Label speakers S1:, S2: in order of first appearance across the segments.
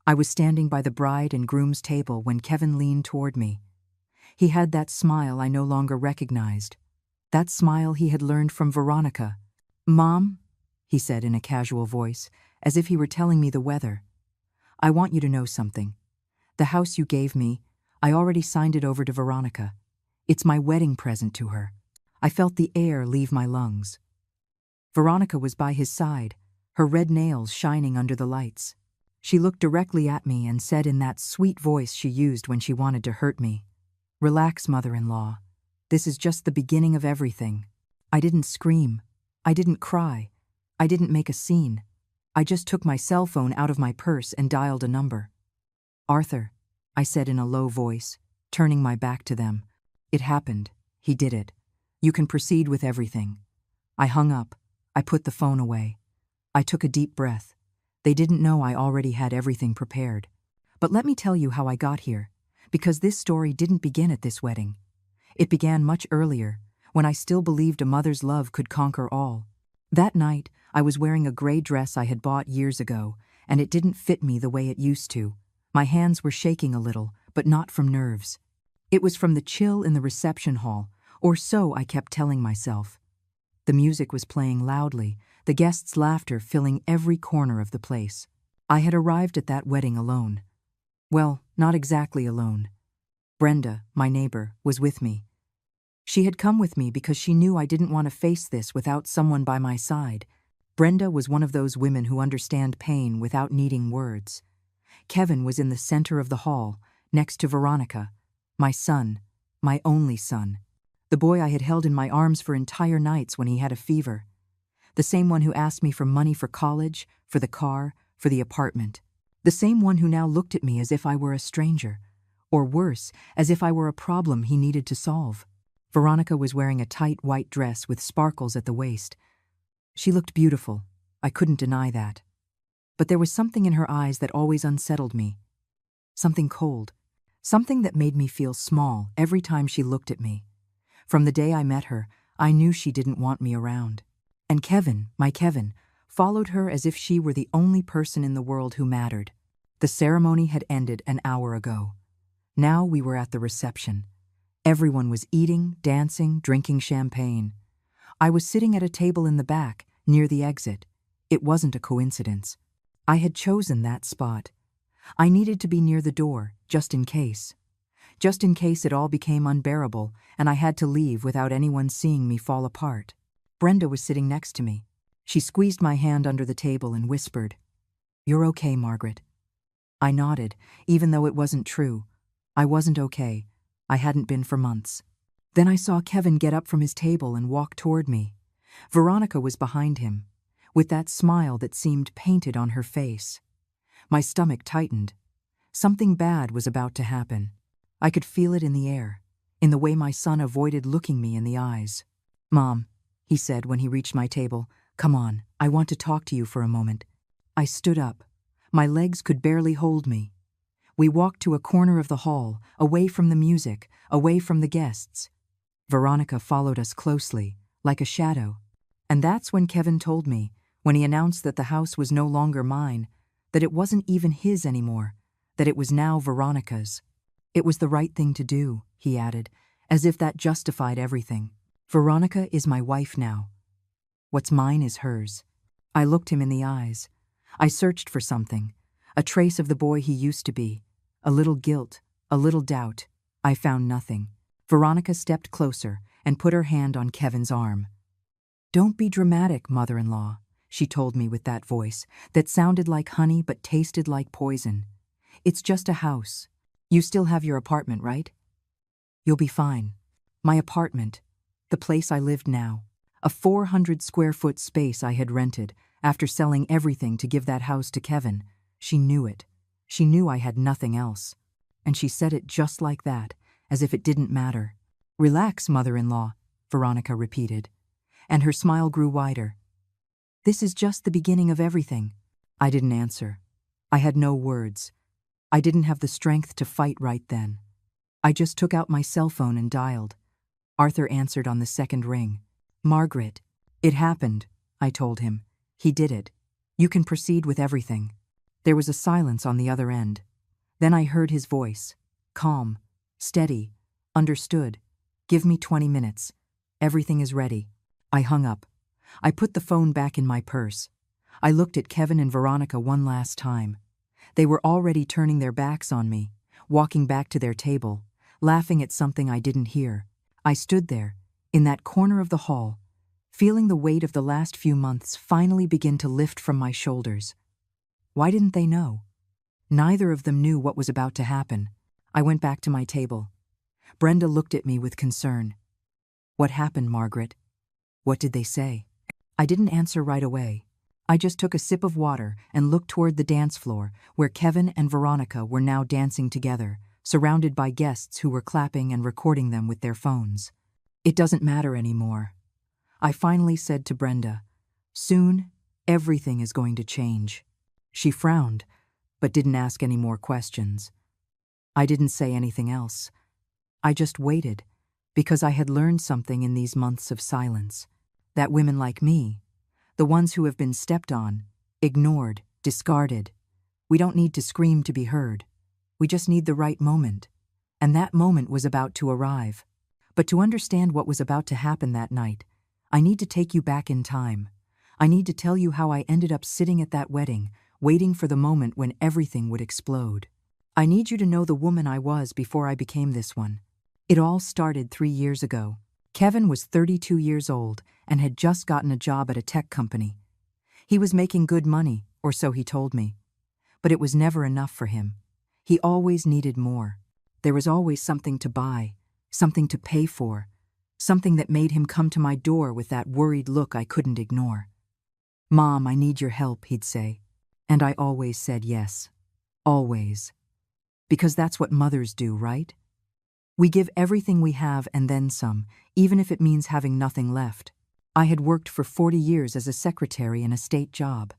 S1: I was standing by the bride and groom's table when Kevin leaned toward me. He had that smile I no longer recognized. That smile he had learned from Veronica. "Mom," he said in a casual voice, as if he were telling me the weather. "I want you to know something. The house you gave me, I already signed it over to Veronica. It's my wedding present to her." I felt the air leave my lungs. Veronica was by his side, her red nails shining under the lights. She looked directly at me and said in that sweet voice she used when she wanted to hurt me, "Relax, mother-in-law. This is just the beginning of everything." I didn't scream. I didn't cry. I didn't make a scene. I just took my cell phone out of my purse and dialed a number. "Arthur," I said in a low voice, turning my back to them. "It happened. He did it. You can proceed with everything." I hung up. I put the phone away. I took a deep breath. They didn't know I already had everything prepared. But let me tell you how I got here, because this story didn't begin at this wedding. It began much earlier, when I still believed a mother's love could conquer all. That night, I was wearing a gray dress I had bought years ago, and it didn't fit me the way it used to. My hands were shaking a little, but not from nerves. It was from the chill in the reception hall, or so I kept telling myself. The music was playing loudly, the guests' laughter filling every corner of the place. I had arrived at that wedding alone. Well, not exactly alone. Brenda, my neighbor, was with me. She had come with me because she knew I didn't want to face this without someone by my side. Brenda was one of those women who understand pain without needing words. Kevin was in the center of the hall, next to Veronica, my son, my only son. The boy I had held in my arms for entire nights when he had a fever. The same one who asked me for money for college, for the car, for the apartment. The same one who now looked at me as if I were a stranger. Or worse, as if I were a problem he needed to solve. Veronica was wearing a tight white dress with sparkles at the waist. She looked beautiful. I couldn't deny that. But there was something in her eyes that always unsettled me. Something cold. Something that made me feel small every time she looked at me. From the day I met her, I knew she didn't want me around. And Kevin, my Kevin, followed her as if she were the only person in the world who mattered. The ceremony had ended an hour ago. Now we were at the reception. Everyone was eating, dancing, drinking champagne. I was sitting at a table in the back, near the exit. It wasn't a coincidence. I had chosen that spot. I needed to be near the door, just in case. Just in case it all became unbearable and I had to leave without anyone seeing me fall apart. Brenda was sitting next to me. She squeezed my hand under the table and whispered, "You're okay, Margaret." I nodded, even though it wasn't true. I wasn't okay. I hadn't been for months. Then I saw Kevin get up from his table and walk toward me. Veronica was behind him, with that smile that seemed painted on her face. My stomach tightened. Something bad was about to happen. I could feel it in the air, in the way my son avoided looking me in the eyes. "Mom," he said when he reached my table, "come on, I want to talk to you for a moment." I stood up. My legs could barely hold me. We walked to a corner of the hall, away from the music, away from the guests. Veronica followed us closely, like a shadow. And that's when Kevin told me, when he announced that the house was no longer mine, that it wasn't even his anymore, that it was now Veronica's. "It was the right thing to do," he added, as if that justified everything. "Veronica is my wife now. What's mine is hers." I looked him in the eyes. I searched for something, a trace of the boy he used to be, a little guilt, a little doubt. I found nothing. Veronica stepped closer and put her hand on Kevin's arm. "Don't be dramatic, mother-in-law," she told me with that voice that sounded like honey but tasted like poison. "It's just a house. You still have your apartment, right? You'll be fine." My apartment, the place I lived now, a 400-square-foot space I had rented after selling everything to give that house to Kevin. She knew it. She knew I had nothing else. And she said it just like that, as if it didn't matter. "Relax, mother-in-law," Veronica repeated, and her smile grew wider. "This is just the beginning of everything." I didn't answer. I had no words. I didn't have the strength to fight right then. I just took out my cell phone and dialed. Arthur answered on the second ring. "Margaret." "It happened," I told him. "He did it. You can proceed with everything." There was a silence on the other end. Then I heard his voice. Calm. Steady. Understood. Give me 20 minutes. Everything is ready. I hung up. I put the phone back in my purse. I looked at Kevin and Veronica one last time. They were already turning their backs on me, walking back to their table, laughing at something I didn't hear. I stood there, in that corner of the hall, feeling the weight of the last few months finally begin to lift from my shoulders. Why didn't they know? Neither of them knew what was about to happen. I went back to my table. Brenda looked at me with concern. What happened, Margaret? What did they say? I didn't answer right away. I just took a sip of water and looked toward the dance floor, where Kevin and Veronica were now dancing together, surrounded by guests who were clapping and recording them with their phones. It doesn't matter anymore. I finally said to Brenda, soon, everything is going to change. She frowned, but didn't ask any more questions. I didn't say anything else. I just waited, because I had learned something in these months of silence. That women like me, the ones who have been stepped on, ignored, discarded, we don't need to scream to be heard. We just need the right moment. And that moment was about to arrive. But to understand what was about to happen that night, I need to take you back in time. I need to tell you how I ended up sitting at that wedding, waiting for the moment when everything would explode. I need you to know the woman I was before I became this one. It all started 3 years ago. Kevin was 32 years old and had just gotten a job at a tech company. He was making good money, or so he told me. But it was never enough for him. He always needed more. There was always something to buy, something to pay for, something that made him come to my door with that worried look I couldn't ignore. Mom, I need your help, he'd say. And I always said yes. Always. Because that's what mothers do, right? We give everything we have and then some, even if it means having nothing left. I had worked for 40 years as a secretary in a state job.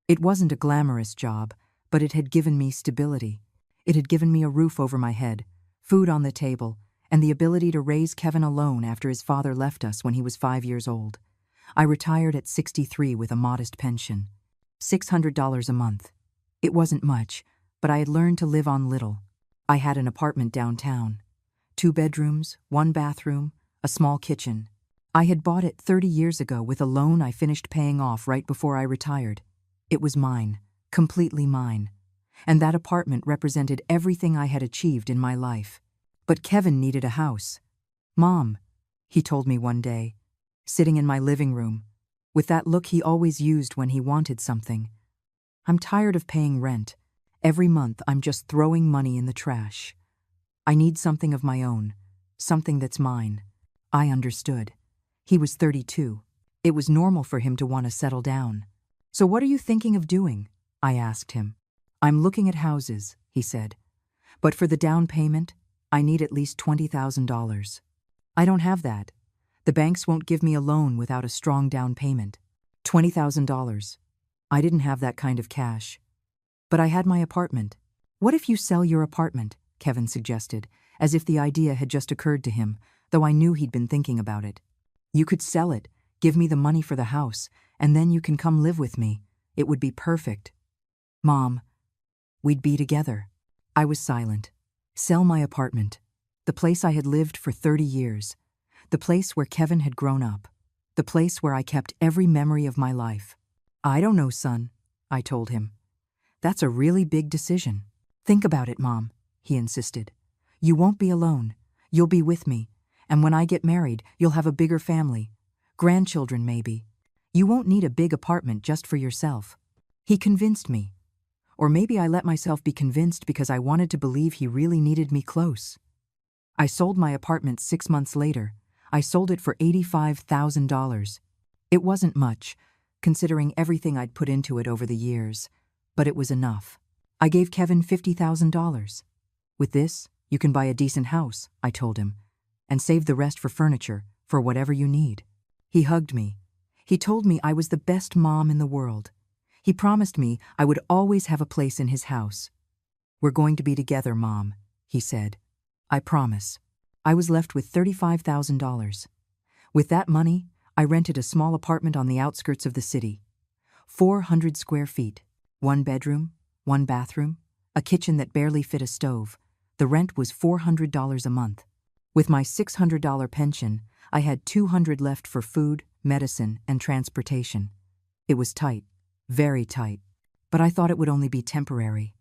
S1: It wasn't a glamorous job, but it had given me stability. It had given me a roof over my head, food on the table, and the ability to raise Kevin alone after his father left us when he was 5 years old. I retired at 63 with a modest pension. $600 a month. It wasn't much, but I had learned to live on little. I had an apartment downtown. 2 bedrooms, 1 bathroom, a small kitchen. I had bought it 30 years ago with a loan I finished paying off right before I retired. It was mine, completely mine. And that apartment represented everything I had achieved in my life. But Kevin needed a house. Mom, he told me one day, sitting in my living room, with that look he always used when he wanted something. I'm tired of paying rent. Every month I'm just throwing money in the trash. I need something of my own, something that's mine. I understood. He was 32. It was normal for him to want to settle down. So what are you thinking of doing? I asked him. I'm looking at houses, he said. But for the down payment, I need at least $20,000. I don't have that. The banks won't give me a loan without a strong down payment. $20,000. I didn't have that kind of cash. But I had my apartment. What if you sell your apartment? Kevin suggested, as if the idea had just occurred to him, though I knew he'd been thinking about it. You could sell it, give me the money for the house, and then you can come live with me. It would be perfect. Mom, we'd be together. I was silent. Sell my apartment. The place I had lived for 30 years. The place where Kevin had grown up. The place where I kept every memory of my life. I don't know, son, I told him. That's a really big decision. Think about it, Mom, he insisted. You won't be alone. You'll be with me. And when I get married, you'll have a bigger family. Grandchildren, maybe. You won't need a big apartment just for yourself. He convinced me. Or maybe I let myself be convinced because I wanted to believe he really needed me close. I sold my apartment 6 months later. I sold it for $85,000. It wasn't much, considering everything I'd put into it over the years, but it was enough. I gave Kevin $50,000. With this, you can buy a decent house, I told him, and save the rest for furniture, for whatever you need. He hugged me. He told me I was the best mom in the world. He promised me I would always have a place in his house. We're going to be together, Mom, he said. I promise. I was left with $35,000. With that money, I rented a small apartment on the outskirts of the city. 400 square feet, 1 bedroom, one bathroom, a kitchen that barely fit a stove. The rent was $400 a month. With my $600 pension, I had $200 left for food, medicine, and transportation. It was tight, very tight. But I thought it would only be temporary.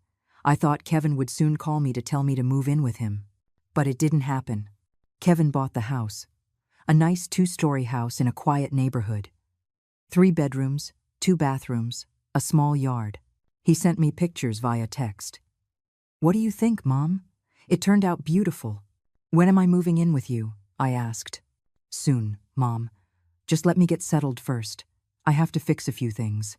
S1: I thought Kevin would soon call me to tell me to move in with him. But it didn't happen. Kevin bought the house. A nice 2-story house in a quiet neighborhood. 3 bedrooms, 2 bathrooms, a small yard. He sent me pictures via text. "What do you think, Mom? It turned out beautiful. When am I moving in with you?" I asked. "Soon, Mom. Just let me get settled first. I have to fix a few things."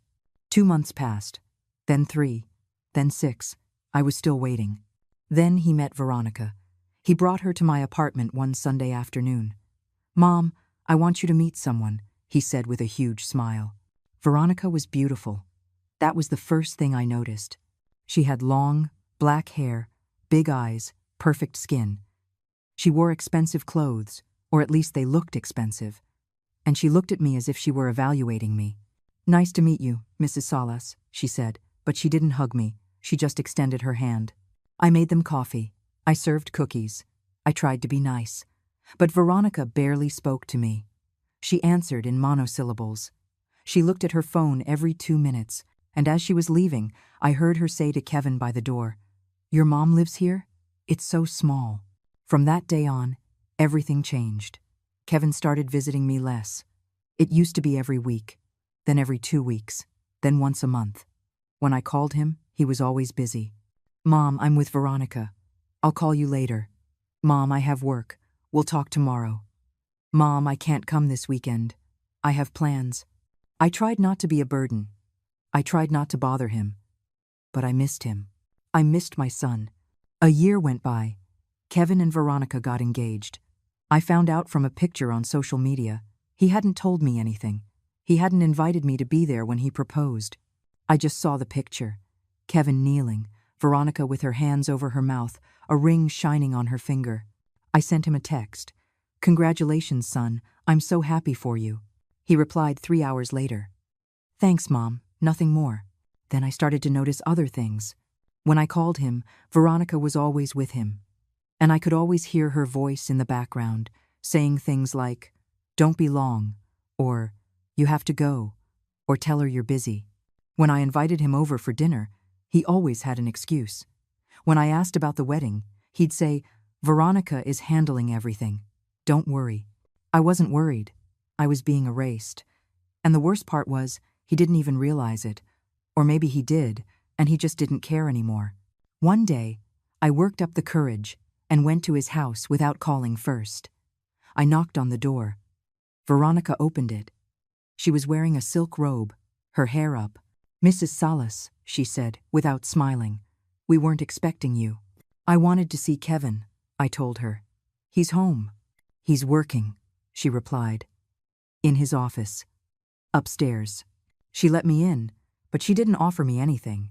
S1: 2 months passed, then 3, then 6. I was still waiting. Then he met Veronica. He brought her to my apartment one Sunday afternoon. "Mom, I want you to meet someone," he said with a huge smile. Veronica was beautiful. That was the first thing I noticed. She had long, black hair, big eyes, perfect skin. She wore expensive clothes, or at least they looked expensive. And she looked at me as if she were evaluating me. "Nice to meet you, Mrs. Salas," she said, but she didn't hug me. She just extended her hand. I made them coffee. I served cookies. I tried to be nice. But Veronica barely spoke to me. She answered in monosyllables. She looked at her phone every 2 minutes, and as she was leaving, I heard her say to Kevin by the door, "Your mom lives here? It's so small." From that day on, everything changed. Kevin started visiting me less. It used to be every week, then every 2 weeks, then once a month. When I called him, he was always busy. "Mom, I'm with Veronica. I'll call you later." "Mom, I have work. We'll talk tomorrow." "Mom, I can't come this weekend. I have plans." I tried not to be a burden. I tried not to bother him. But I missed him. I missed my son. A year went by. Kevin and Veronica got engaged. I found out from a picture on social media. He hadn't told me anything. He hadn't invited me to be there when he proposed. I just saw the picture. Kevin kneeling, Veronica with her hands over her mouth, a ring shining on her finger. I sent him a text. "Congratulations, son. I'm so happy for you." He replied 3 hours later. "Thanks, Mom. Nothing more." Then I started to notice other things. When I called him, Veronica was always with him. And I could always hear her voice in the background, saying things like, "Don't be long," or "You have to go," or "Tell her you're busy." When I invited him over for dinner, he always had an excuse. When I asked about the wedding, he'd say, "Veronica is handling everything. Don't worry." I wasn't worried. I was being erased. And the worst part was, he didn't even realize it. Or maybe he did, and he just didn't care anymore. One day, I worked up the courage and went to his house without calling first. I knocked on the door. Veronica opened it. She was wearing a silk robe, her hair up. "Mrs. Salas," she said, without smiling. "We weren't expecting you." "I wanted to see Kevin," I told her. "He's home." "He's working," she replied. "In his office. Upstairs." She let me in, but she didn't offer me anything.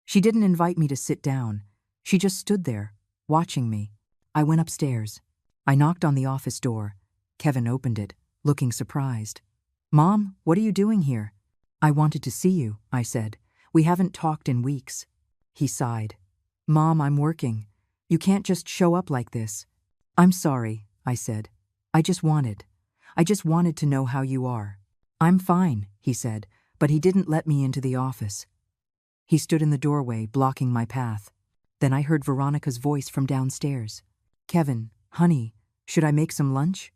S1: She didn't invite me to sit down. She just stood there, watching me. I went upstairs. I knocked on the office door. Kevin opened it, looking surprised. "Mom, what are you doing here?" "I wanted to see you," I said. "We haven't talked in weeks." He sighed. "Mom, I'm working. You can't just show up like this." "I'm sorry," I said. I just wanted to know how you are." "I'm fine," he said, but he didn't let me into the office. He stood in the doorway, blocking my path. Then I heard Veronica's voice from downstairs. "Kevin, honey, should I make some lunch?"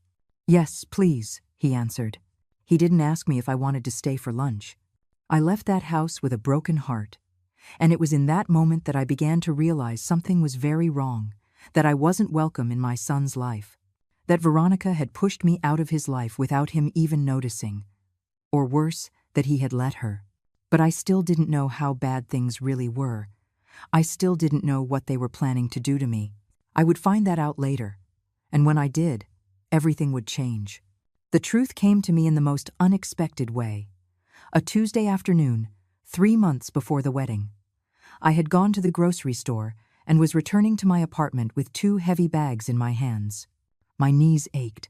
S1: "Yes, please," he answered. He didn't ask me if I wanted to stay for lunch. I left that house with a broken heart. And it was in that moment that I began to realize something was very wrong, that I wasn't welcome in my son's life, that Veronica had pushed me out of his life without him even noticing, or worse, that he had let her. But I still didn't know how bad things really were. I still didn't know what they were planning to do to me. I would find that out later, and when I did, everything would change. The truth came to me in the most unexpected way. A Tuesday afternoon, 3 months before the wedding. I had gone to the grocery store and was returning to my apartment with 2 heavy bags in my hands. My knees ached.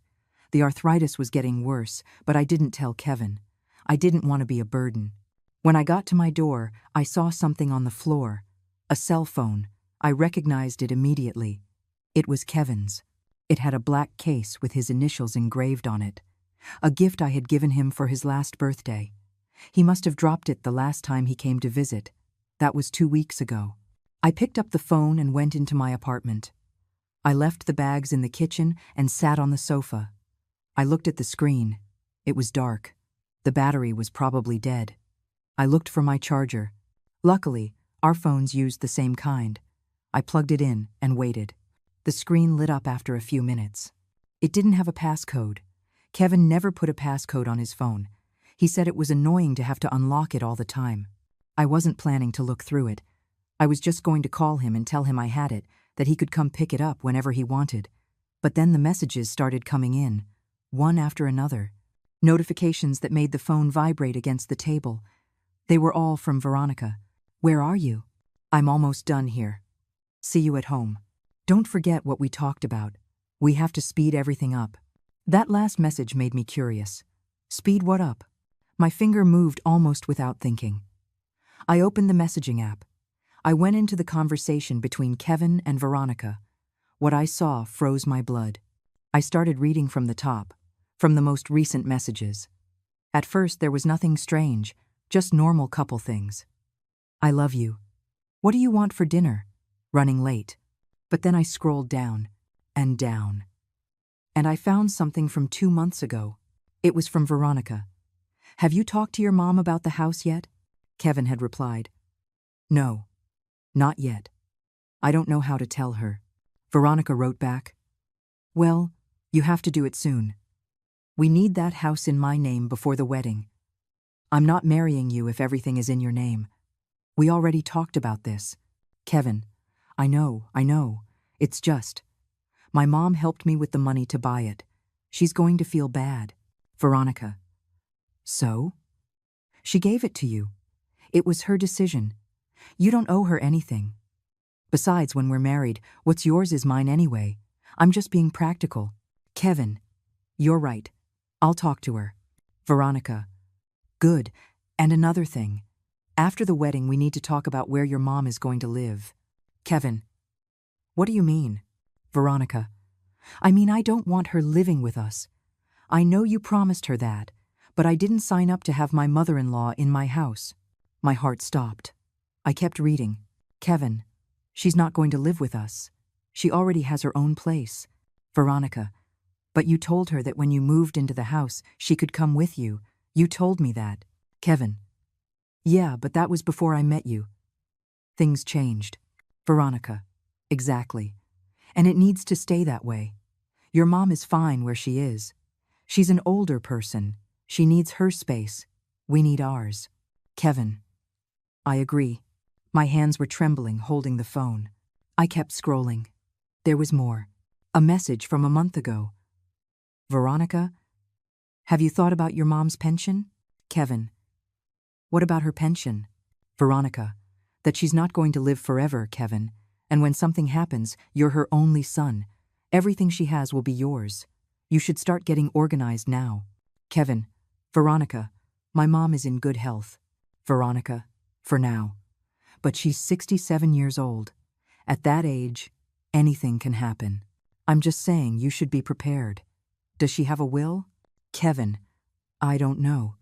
S1: The arthritis was getting worse, but I didn't tell Kevin. I didn't want to be a burden. When I got to my door, I saw something on the floor. A cell phone. I recognized it immediately. It was Kevin's. It had a black case with his initials engraved on it. A gift I had given him for his last birthday. He must have dropped it the last time he came to visit. That was 2 weeks ago. I picked up the phone and went into my apartment. I left the bags in the kitchen and sat on the sofa. I looked at the screen. It was dark. The battery was probably dead. I looked for my charger. Luckily, our phones used the same kind. I plugged it in and waited. The screen lit up after a few minutes. It didn't have a passcode. Kevin never put a passcode on his phone. He said it was annoying to have to unlock it all the time. I wasn't planning to look through it. I was just going to call him and tell him I had it, that he could come pick it up whenever he wanted. But then the messages started coming in, one after another. Notifications that made the phone vibrate against the table. They were all from Veronica. "Where are you?" "I'm almost done here. See you at home. Don't forget what we talked about. We have to speed everything up." That last message made me curious. Speed what up? My finger moved almost without thinking. I opened the messaging app. I went into the conversation between Kevin and Veronica. What I saw froze my blood. I started reading from the top, from the most recent messages. At first, there was nothing strange, just normal couple things. "I love you. What do you want for dinner? Running late." But then I scrolled down and down. And I found something from 2 months ago. It was from Veronica. "Have you talked to your mom about the house yet?" Kevin had replied. "No, not yet. I don't know how to tell her." Veronica wrote back, "Well, you have to do it soon. We need that house in my name before the wedding. I'm not marrying you if everything is in your name. We already talked about this." Kevin, I know. It's just. My mom helped me with the money to buy it. She's going to feel bad." Veronica, "So?" "She gave it to you. It was her decision. You don't owe her anything. Besides, when we're married, what's yours is mine anyway. I'm just being practical." Kevin, "You're right. I'll talk to her." Veronica, "Good. And another thing. After the wedding, we need to talk about where your mom is going to live." Kevin, "What do you mean?" Veronica, "I mean, I don't want her living with us. I know you promised her that, but I didn't sign up to have my mother-in-law in my house." My heart stopped. I kept reading. Kevin, "She's not going to live with us. She already has her own place." Veronica, "But you told her that when you moved into the house, she could come with you. You told me that." Kevin, "Yeah, but that was before I met you. Things changed." Veronica, "Exactly. And it needs to stay that way. Your mom is fine where she is. She's an older person. She needs her space. We need ours." Kevin, "I agree." My hands were trembling, holding the phone. I kept scrolling. There was more. A message from a month ago. Veronica, "Have you thought about your mom's pension?" Kevin, "What about her pension?" Veronica, "That she's not going to live forever, Kevin. And when something happens, you're her only son. Everything she has will be yours. You should start getting organized now." Kevin, "Veronica, my mom is in good health." Veronica, "For now. But she's 67 years old. At that age, anything can happen. I'm just saying you should be prepared. Does she have a will?" Kevin, "I don't know.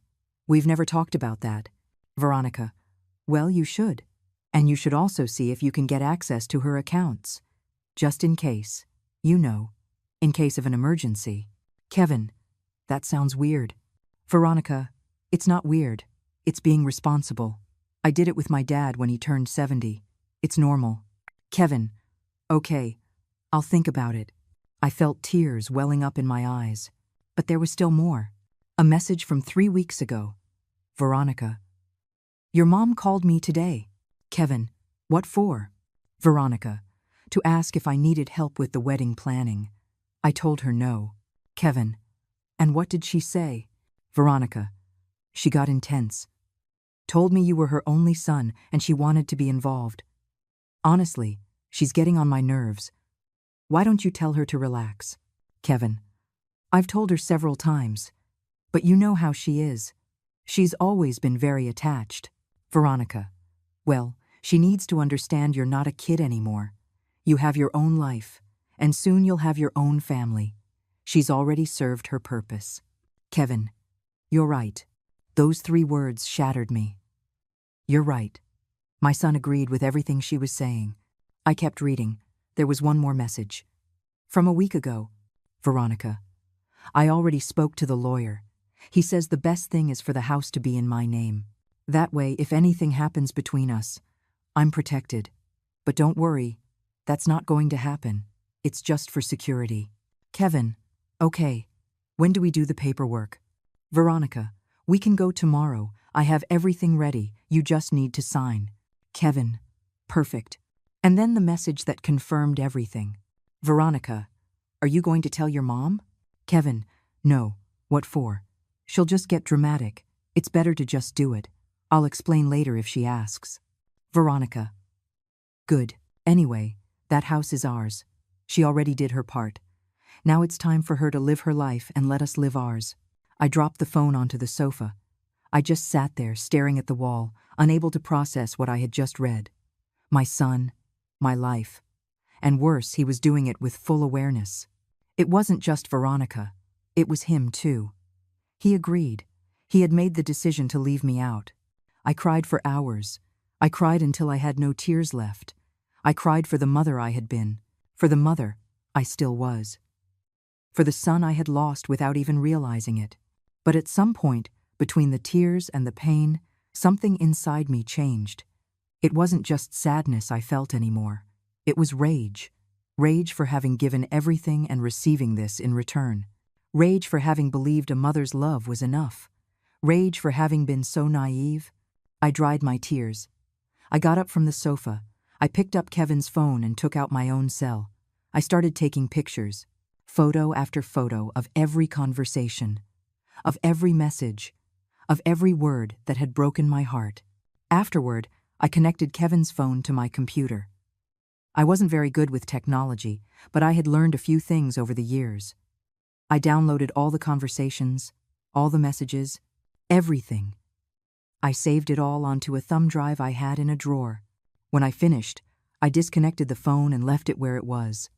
S1: We've never talked about that." Veronica, "Well, you should. And you should also see if you can get access to her accounts. Just in case. You know, in case of an emergency." Kevin, "That sounds weird." Veronica, "It's not weird. It's being responsible. I did it with my dad when he turned 70. It's normal." Kevin, "Okay, I'll think about it." I felt tears welling up in my eyes. But there was still more. A message from 3 weeks ago. Veronica, "Your mom called me today." Kevin, "What for?" Veronica, "To ask if I needed help with the wedding planning. I told her no." Kevin, "And what did she say?" Veronica, "She got intense. Told me you were her only son and she wanted to be involved. Honestly, she's getting on my nerves. Why don't you tell her to relax?" Kevin, "I've told her several times. But you know how she is. She's always been very attached." Veronica. Well, she needs to understand you're not a kid anymore. You have your own life, and soon you'll have your own family. She's already served her purpose. Kevin, you're right. Those 3 words shattered me. You're right. My son agreed with everything she was saying. I kept reading. There was one more message. From a week ago. Veronica. I already spoke to the lawyer. He says the best thing is for the house to be in my name. That way, if anything happens between us, I'm protected. But don't worry, that's not going to happen. It's just for security. Kevin. Okay. When do we do the paperwork? Veronica. We can go tomorrow. I have everything ready. You just need to sign. Kevin. Perfect. And then the message that confirmed everything. Veronica. Are you going to tell your mom? Kevin. No. What for? She'll just get dramatic. It's better to just do it. I'll explain later if she asks. Veronica. Good. Anyway, that house is ours. She already did her part. Now it's time for her to live her life and let us live ours. I dropped the phone onto the sofa. I just sat there staring at the wall, unable to process what I had just read. My son, my life. And worse, he was doing it with full awareness. It wasn't just Veronica. It was him too. He agreed. He had made the decision to leave me out. I cried for hours. I cried until I had no tears left. I cried for the mother I had been, for the mother I still was, for the son I had lost without even realizing it. But at some point, between the tears and the pain, something inside me changed. It wasn't just sadness I felt anymore. It was rage. Rage for having given everything and receiving this in return. Rage for having believed a mother's love was enough. Rage for having been so naive. I dried my tears. I got up from the sofa. I picked up Kevin's phone and took out my own cell. I started taking pictures, photo after photo of every conversation, of every message, of every word that had broken my heart. Afterward, I connected Kevin's phone to my computer. I wasn't very good with technology, but I had learned a few things over the years. I downloaded all the conversations, all the messages, everything. I saved it all onto a thumb drive I had in a drawer. When I finished, I disconnected the phone and left it where it was.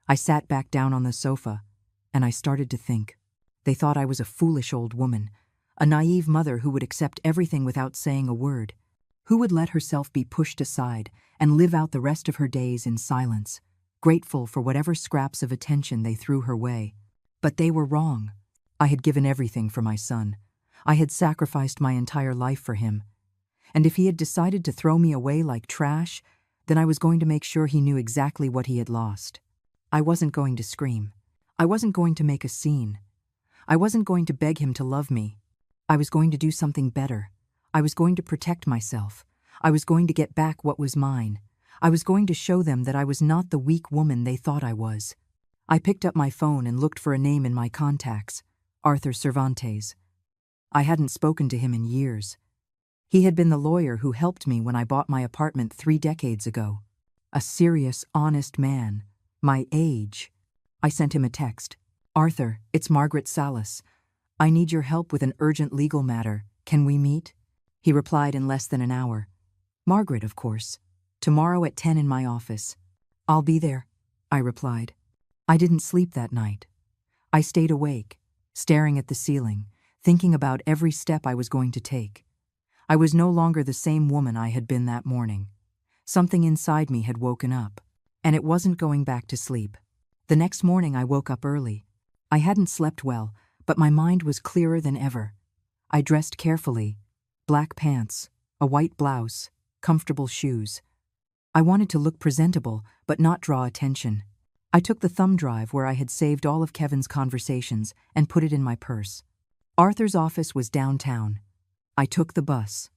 S1: I sat back down on the sofa, and I started to think. They thought I was a foolish old woman, a naive mother who would accept everything without saying a word, who would let herself be pushed aside and live out the rest of her days in silence, grateful for whatever scraps of attention they threw her way. But they were wrong. I had given everything for my son. I had sacrificed my entire life for him. And if he had decided to throw me away like trash, then I was going to make sure he knew exactly what he had lost. I wasn't going to scream. I wasn't going to make a scene. I wasn't going to beg him to love me. I was going to do something better. I was going to protect myself. I was going to get back what was mine. I was going to show them that I was not the weak woman they thought I was. I picked up my phone and looked for a name in my contacts, Arthur Cervantes. I hadn't spoken to him in years. He had been the lawyer who helped me when I bought my apartment 3 decades ago. A serious, honest man. My age. I sent him a text. Arthur, it's Margaret Salas. I need your help with an urgent legal matter. Can we meet? He replied in less than an hour. Margaret, of course. Tomorrow at 10 in my office. I'll be there, I replied. I didn't sleep that night. I stayed awake, staring at the ceiling, thinking about every step I was going to take. I was no longer the same woman I had been that morning. Something inside me had woken up, and it wasn't going back to sleep. The next morning I woke up early. I hadn't slept well, but my mind was clearer than ever. I dressed carefully. Black pants, a white blouse, comfortable shoes. I wanted to look presentable, but not draw attention. I took the thumb drive where I had saved all of Kevin's conversations and put it in my purse. Arthur's office was downtown. I took the bus.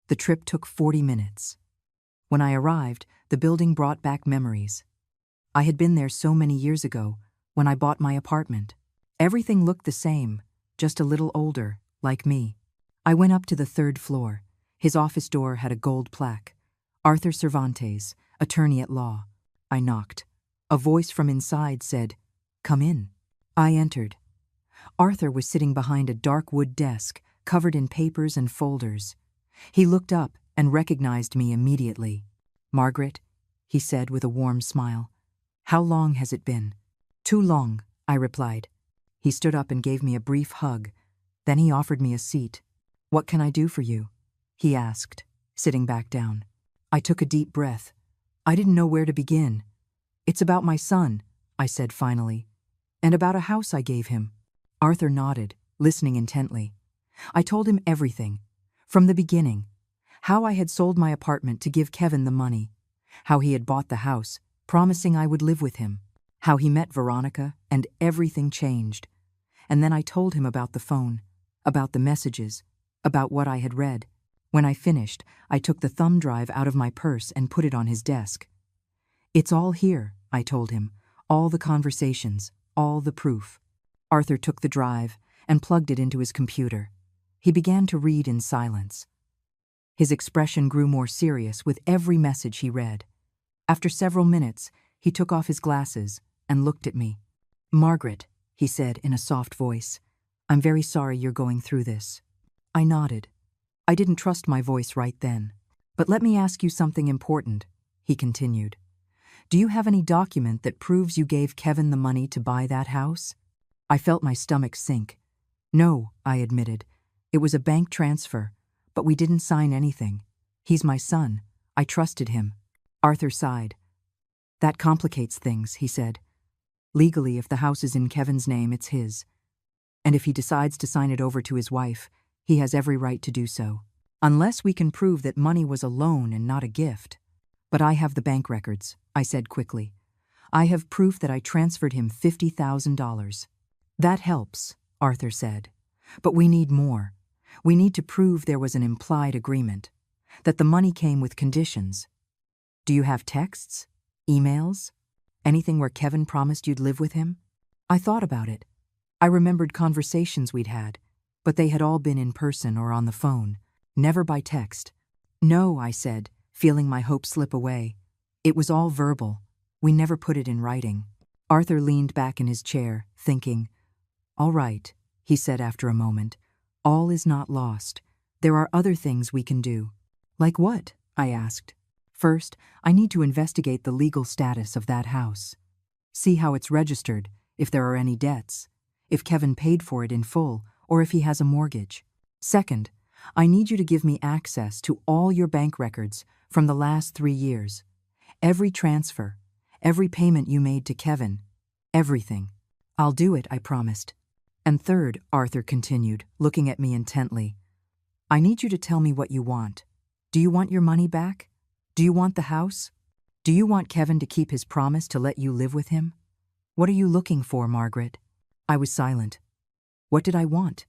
S1: The trip took 40 minutes. When I arrived, the building brought back memories. I had been there so many years ago, when I bought my apartment. Everything looked the same, just a little older, like me. I went up to the 3rd floor. His office door had a gold plaque. Arthur Cervantes, attorney at law. I knocked. A voice from inside said, "Come in." I entered. Arthur was sitting behind a dark wood desk, covered in papers and folders. He looked up, and recognized me immediately. "Margaret," he said with a warm smile. "How long has it been?" "Too long," I replied. He stood up and gave me a brief hug. Then he offered me a seat. "What can I do for you?" he asked, sitting back down. I took a deep breath. I didn't know where to begin. "It's about my son," I said finally, "and about a house I gave him." Arthur nodded, listening intently. I told him everything, from the beginning, how I had sold my apartment to give Kevin the money, how he had bought the house, promising I would live with him, how he met Veronica, and everything changed. And then I told him about the phone, about the messages, about what I had read. When I finished, I took the thumb drive out of my purse and put it on his desk. "It's all here," I told him, "all the conversations, all the proof." Arthur took the drive and plugged it into his computer. He began to read in silence. His expression grew more serious with every message he read. After several minutes, he took off his glasses and looked at me. "Margaret," he said in a soft voice, "I'm very sorry you're going through this." I nodded. I didn't trust my voice right then. "But let me ask you something important," he continued. "Do you have any document that proves you gave Kevin the money to buy that house?" I felt my stomach sink. "No," I admitted. "It was a bank transfer, but we didn't sign anything. He's my son. I trusted him." Arthur sighed. "That complicates things," he said. "Legally, if the house is in Kevin's name, it's his. And if he decides to sign it over to his wife, he has every right to do so. Unless we can prove that money was a loan and not a gift." "But I have the bank records," I said quickly. "I have proof that I transferred him $50,000. "That helps," Arthur said. "But we need more. We need to prove there was an implied agreement, that the money came with conditions. Do you have texts? Emails? Anything where Kevin promised you'd live with him?" I thought about it. I remembered conversations we'd had, but they had all been in person or on the phone, never by text. "No," I said, feeling my hope slip away. "It was all verbal. We never put it in writing." Arthur leaned back in his chair, thinking. "All right," he said after a moment. "All is not lost. There are other things we can do." "Like what?" I asked. "First, I need to investigate the legal status of that house. See how it's registered, if there are any debts, if Kevin paid for it in full, or if he has a mortgage. Second, I need you to give me access to all your bank records from the last 3 years. Every transfer, every payment you made to Kevin, everything." "I'll do it," I promised. "And third," Arthur continued, looking at me intently, "I need you to tell me what you want. Do you want your money back? Do you want the house? Do you want Kevin to keep his promise to let you live with him? What are you looking for, Margaret?" I was silent. What did I want?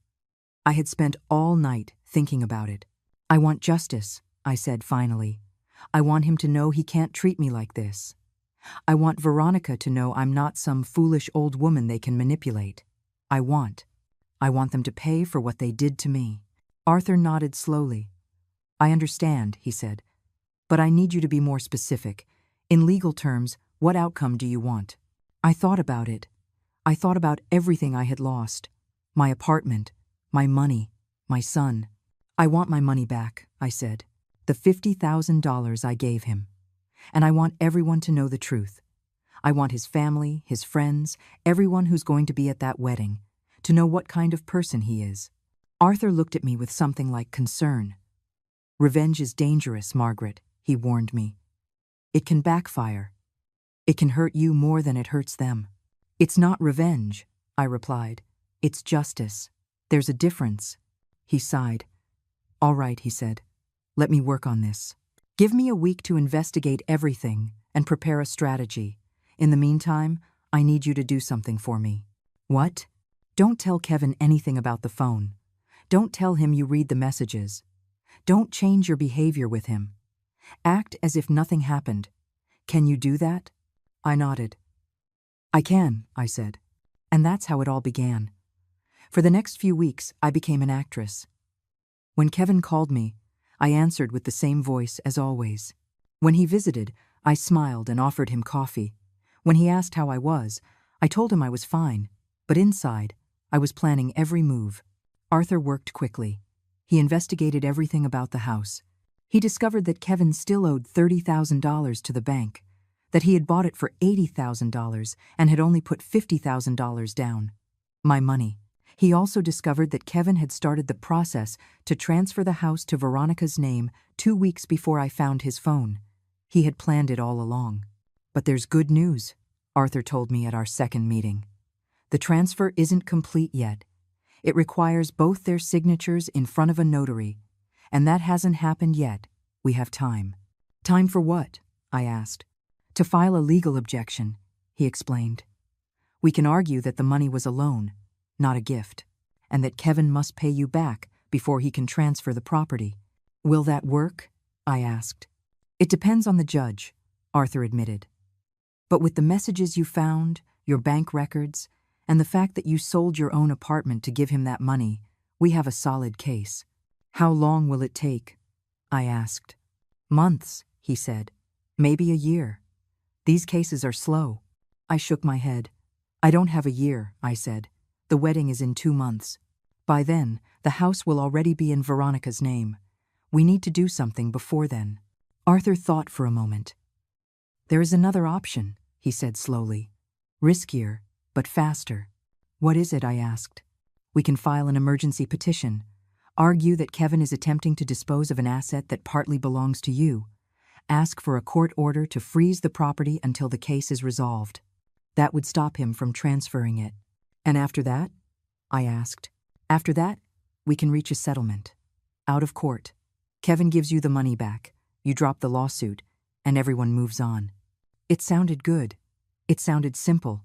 S1: I had spent all night thinking about it. "I want justice," I said finally. "I want him to know he can't treat me like this. I want Veronica to know I'm not some foolish old woman they can manipulate. I want them to pay for what they did to me." Arthur nodded slowly. "I understand," he said, "but I need you to be more specific. In legal terms, what outcome do you want?" I thought about it. I thought about everything I had lost. My apartment, my money, my son. "I want my money back," I said. "The $50,000 I gave him. And I want everyone to know the truth. I want his family, his friends, everyone who's going to be at that wedding, to know what kind of person he is." Arthur looked at me with something like concern. "Revenge is dangerous, Margaret," he warned me. "It can backfire. It can hurt you more than it hurts them." "It's not revenge," I replied. "It's justice. There's a difference." He sighed. "All right," he said. "Let me work on this. Give me a week to investigate everything and prepare a strategy. In the meantime, I need you to do something for me." "What?" "Don't tell Kevin anything about the phone. Don't tell him you read the messages. Don't change your behavior with him. Act as if nothing happened. Can you do that?" I nodded. "I can," I said. And that's how it all began. For the next few weeks, I became an actress. When Kevin called me, I answered with the same voice as always. When he visited, I smiled and offered him coffee. When he asked how I was, I told him I was fine, but inside, I was planning every move. Arthur worked quickly. He investigated everything about the house. He discovered that Kevin still owed $30,000 to the bank, that he had bought it for $80,000 and had only put $50,000 down. My money. He also discovered that Kevin had started the process to transfer the house to Veronica's name 2 weeks before I found his phone. He had planned it all along. But there's good news, Arthur told me at our second meeting. The transfer isn't complete yet. It requires both their signatures in front of a notary, and that hasn't happened yet. We have time. Time for what? I asked. To file a legal objection, he explained. We can argue that the money was a loan, not a gift, and that Kevin must pay you back before he can transfer the property. Will that work? I asked. It depends on the judge, Arthur admitted. But with the messages you found, your bank records, and the fact that you sold your own apartment to give him that money, we have a solid case. How long will it take? I asked. Months, he said. Maybe a year. These cases are slow. I shook my head. I don't have a year, I said. The wedding is in 2 months. By then, the house will already be in Veronica's name. We need to do something before then. Arthur thought for a moment. There is another option, he said slowly. Riskier, but faster. What is it? I asked. We can file an emergency petition. Argue that Kevin is attempting to dispose of an asset that partly belongs to you. Ask for a court order to freeze the property until the case is resolved. That would stop him from transferring it. And after that? I asked. After that, we can reach a settlement. Out of court. Kevin gives you the money back. You drop the lawsuit, and everyone moves on. It sounded good. It sounded simple.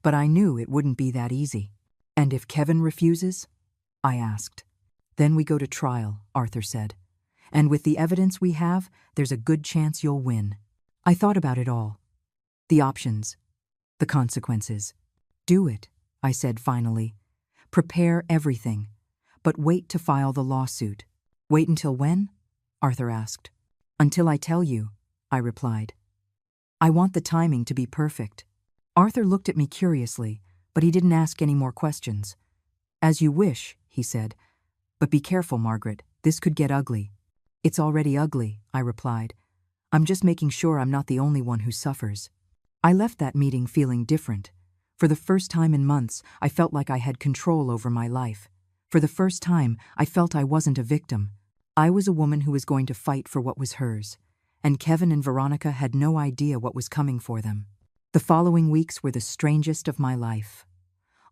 S1: But I knew it wouldn't be that easy. And if Kevin refuses? I asked. Then we go to trial, Arthur said. And with the evidence we have, there's a good chance you'll win. I thought about it all. The options. The consequences. Do it, I said finally. Prepare everything. But wait to file the lawsuit. Wait until when? Arthur asked. Until I tell you, I replied. I want the timing to be perfect. Arthur looked at me curiously, but he didn't ask any more questions. As you wish, he said. But be careful, Margaret. This could get ugly. It's already ugly, I replied. I'm just making sure I'm not the only one who suffers. I left that meeting feeling different. For the first time in months, I felt like I had control over my life. For the first time, I felt I wasn't a victim. I was a woman who was going to fight for what was hers. And Kevin and Veronica had no idea what was coming for them. The following weeks were the strangest of my life.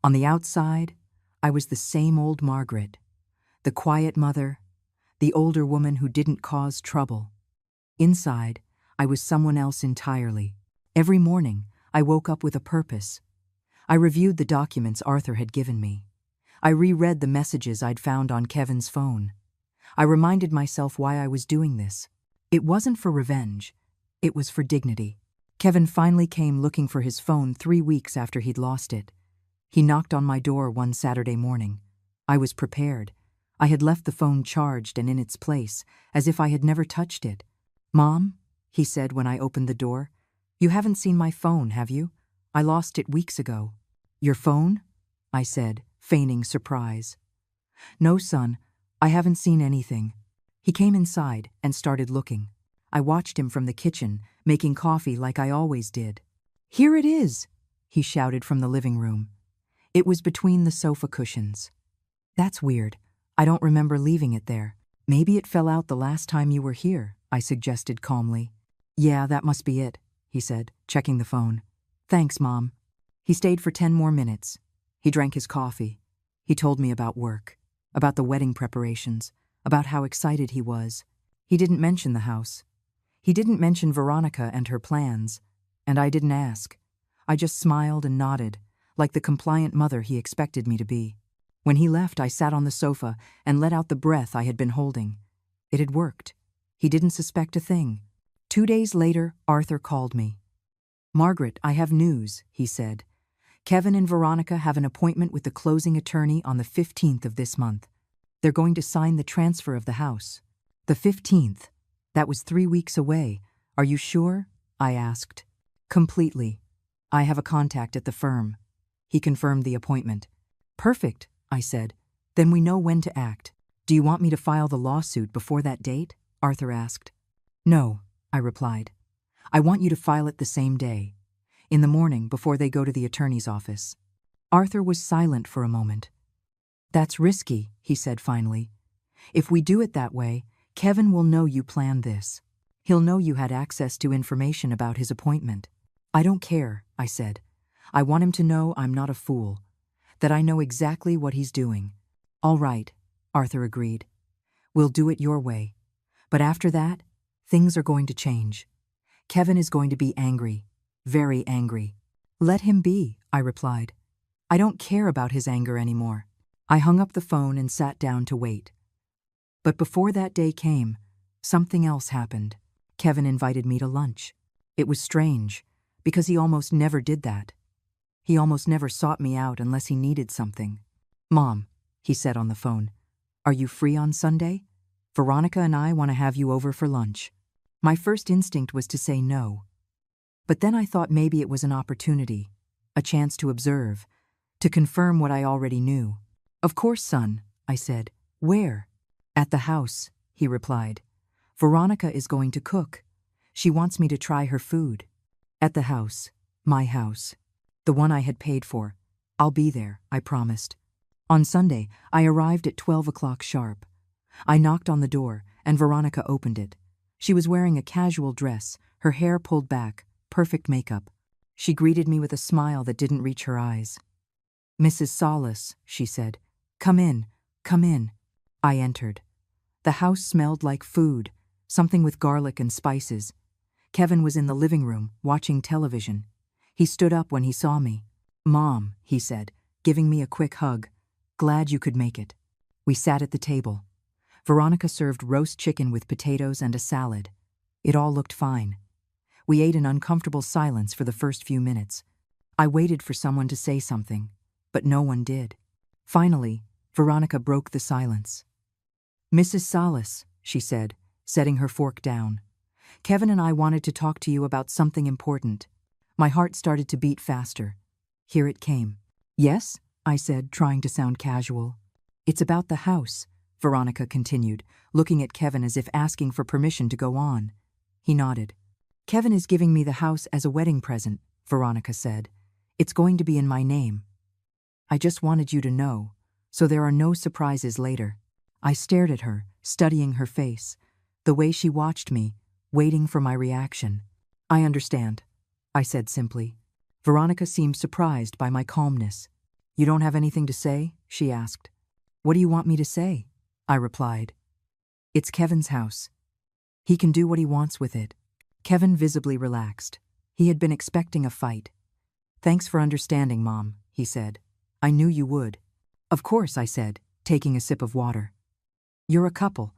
S1: On the outside, I was the same old Margaret, the quiet mother, the older woman who didn't cause trouble. Inside, I was someone else entirely. Every morning, I woke up with a purpose. I reviewed the documents Arthur had given me. I reread the messages I'd found on Kevin's phone. I reminded myself why I was doing this. It wasn't for revenge. It was for dignity. Kevin finally came looking for his phone 3 weeks after he'd lost it. He knocked on my door one Saturday morning. I was prepared. I had left the phone charged and in its place, as if I had never touched it. Mom, he said when I opened the door, you haven't seen my phone, have you? I lost it weeks ago. Your phone? I said, feigning surprise. No, son, I haven't seen anything. He came inside and started looking. I watched him from the kitchen, making coffee like I always did. Here it is, he shouted from the living room. It was between the sofa cushions. That's weird. I don't remember leaving it there. Maybe it fell out the last time you were here, I suggested calmly. Yeah, that must be it, he said, checking the phone. Thanks, Mom. He stayed for 10 more minutes. He drank his coffee. He told me about work, about the wedding preparations, about how excited he was. He didn't mention the house. He didn't mention Veronica and her plans, and I didn't ask. I just smiled and nodded, like the compliant mother he expected me to be. When he left, I sat on the sofa and let out the breath I had been holding. It had worked. He didn't suspect a thing. 2 days later, Arthur called me. Margaret, I have news, he said. Kevin and Veronica have an appointment with the closing attorney on the 15th of this month. They're going to sign the transfer of the house. The 15th. That was 3 weeks away. Are you sure? I asked. Completely. I have a contact at the firm. He confirmed the appointment. Perfect, I said. Then we know when to act. Do you want me to file the lawsuit before that date? Arthur asked. No, I replied. I want you to file it the same day, in the morning before they go to the attorney's office. Arthur was silent for a moment. That's risky, he said finally. If we do it that way, Kevin will know you planned this. He'll know you had access to information about his appointment. I don't care, I said. I want him to know I'm not a fool, that I know exactly what he's doing. All right, Arthur agreed. We'll do it your way. But after that, things are going to change. Kevin is going to be angry, very angry. Let him be, I replied. I don't care about his anger anymore. I hung up the phone and sat down to wait. But before that day came, something else happened. Kevin invited me to lunch. It was strange, because he almost never did that. He almost never sought me out unless he needed something. Mom, he said on the phone, are you free on Sunday? Veronica and I want to have you over for lunch. My first instinct was to say no. But then I thought maybe it was an opportunity, a chance to observe, to confirm what I already knew. Of course, son, I said. Where? At the house, he replied. Veronica is going to cook. She wants me to try her food. At the house, my house, the one I had paid for. I'll be there, I promised. On Sunday, I arrived at 12 o'clock sharp. I knocked on the door, and Veronica opened it. She was wearing a casual dress, her hair pulled back, perfect makeup. She greeted me with a smile that didn't reach her eyes. Mrs. Salas, she said. Come in, come in. I entered. The house smelled like food, something with garlic and spices. Kevin was in the living room, watching television. He stood up when he saw me. Mom, he said, giving me a quick hug. Glad you could make it. We sat at the table. Veronica served roast chicken with potatoes and a salad. It all looked fine. We ate in uncomfortable silence for the first few minutes. I waited for someone to say something, but no one did. Finally, Veronica broke the silence. Mrs. Salas, she said, setting her fork down. Kevin and I wanted to talk to you about something important. My heart started to beat faster. Here it came. Yes, I said, trying to sound casual. It's about the house, Veronica continued, looking at Kevin as if asking for permission to go on. He nodded. Kevin is giving me the house as a wedding present, Veronica said. It's going to be in my name. I just wanted you to know, so there are no surprises later. I stared at her, studying her face, the way she watched me, waiting for my reaction. I understand, I said simply. Veronica seemed surprised by my calmness. You don't have anything to say? She asked. What do you want me to say? I replied. It's Kevin's house. He can do what he wants with it. Kevin visibly relaxed. He had been expecting a fight. Thanks for understanding, Mom, he said. I knew you would. Of course, I said, taking a sip of water. You're a couple.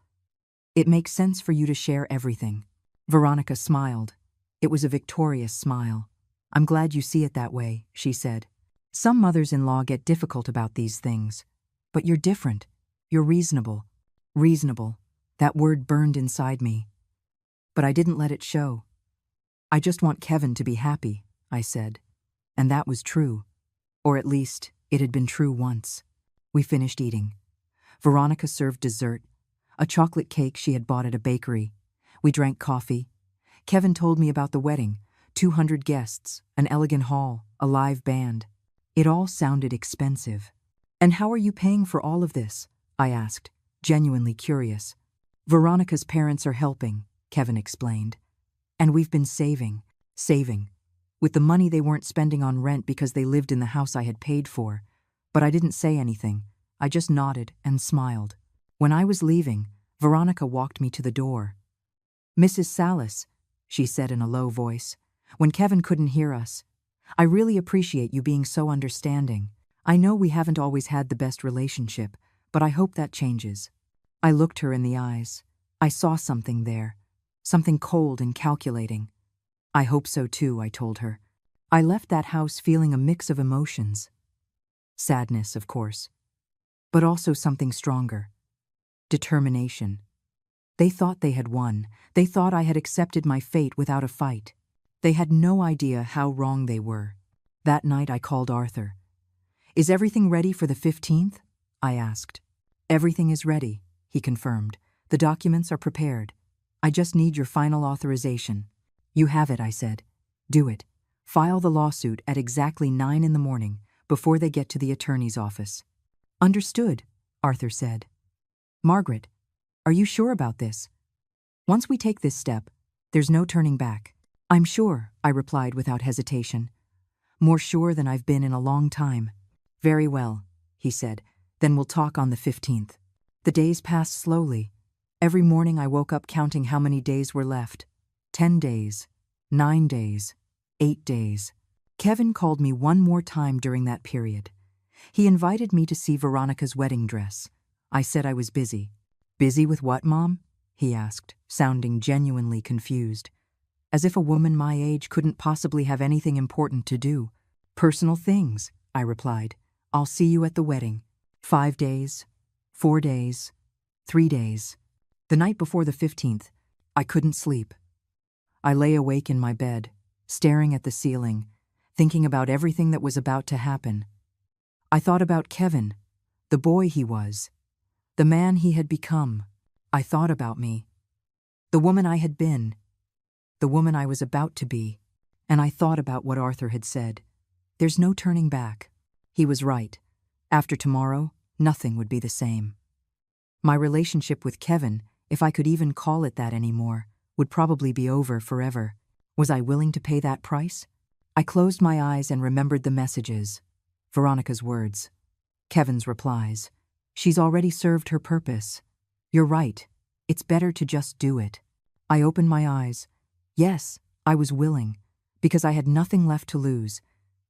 S1: It makes sense for you to share everything. Veronica smiled. It was a victorious smile. I'm glad you see it that way, she said. Some mothers-in-law get difficult about these things. But you're different. You're reasonable. Reasonable. That word burned inside me. But I didn't let it show. I just want Kevin to be happy, I said. And that was true. Or at least, it had been true once. We finished eating. Veronica served dessert, a chocolate cake she had bought at a bakery. We drank coffee. Kevin told me about the wedding, 200 guests, an elegant hall, a live band. It all sounded expensive. And how are you paying for all of this? I asked, genuinely curious. Veronica's parents are helping, Kevin explained. And we've been saving. With the money they weren't spending on rent because they lived in the house I had paid for. But I didn't say anything. I just nodded and smiled. When I was leaving, Veronica walked me to the door. Mrs. Salas, she said in a low voice, when Kevin couldn't hear us. I really appreciate you being so understanding. I know we haven't always had the best relationship, but I hope that changes. I looked her in the eyes. I saw something there, something cold and calculating. I hope so too, I told her. I left that house feeling a mix of emotions. Sadness, of course, but also something stronger. Determination. They thought they had won. They thought I had accepted my fate without a fight. They had no idea how wrong they were. That night I called Arthur. Is everything ready for the 15th? I asked. Everything is ready, he confirmed. The documents are prepared. I just need your final authorization. You have it, I said. Do it. File the lawsuit at exactly 9 in the morning, before they get to the attorney's office. Understood, Arthur said. Margaret, are you sure about this? Once we take this step, there's no turning back. I'm sure, I replied without hesitation. More sure than I've been in a long time. Very well, he said. Then we'll talk on the 15th. The days passed slowly. Every morning I woke up counting how many days were left. 10 days, 9 days, 8 days. Kevin called me one more time during that period. He invited me to see Veronica's wedding dress. I said I was busy. Busy with what, Mom? He asked, sounding genuinely confused. As if a woman my age couldn't possibly have anything important to do. Personal things, I replied. I'll see you at the wedding. 5 days, 4 days, 3 days. The night before the 15th, I couldn't sleep. I lay awake in my bed, staring at the ceiling, thinking about everything that was about to happen. I thought about Kevin, the boy he was, the man he had become. I thought about me, the woman I had been, the woman I was about to be, and I thought about what Arthur had said. There's no turning back. He was right. After tomorrow, nothing would be the same. My relationship with Kevin, if I could even call it that anymore, would probably be over forever. Was I willing to pay that price? I closed my eyes and remembered the messages. Veronica's words. Kevin's replies. She's already served her purpose. You're right. It's better to just do it. I opened my eyes. Yes, I was willing, because I had nothing left to lose,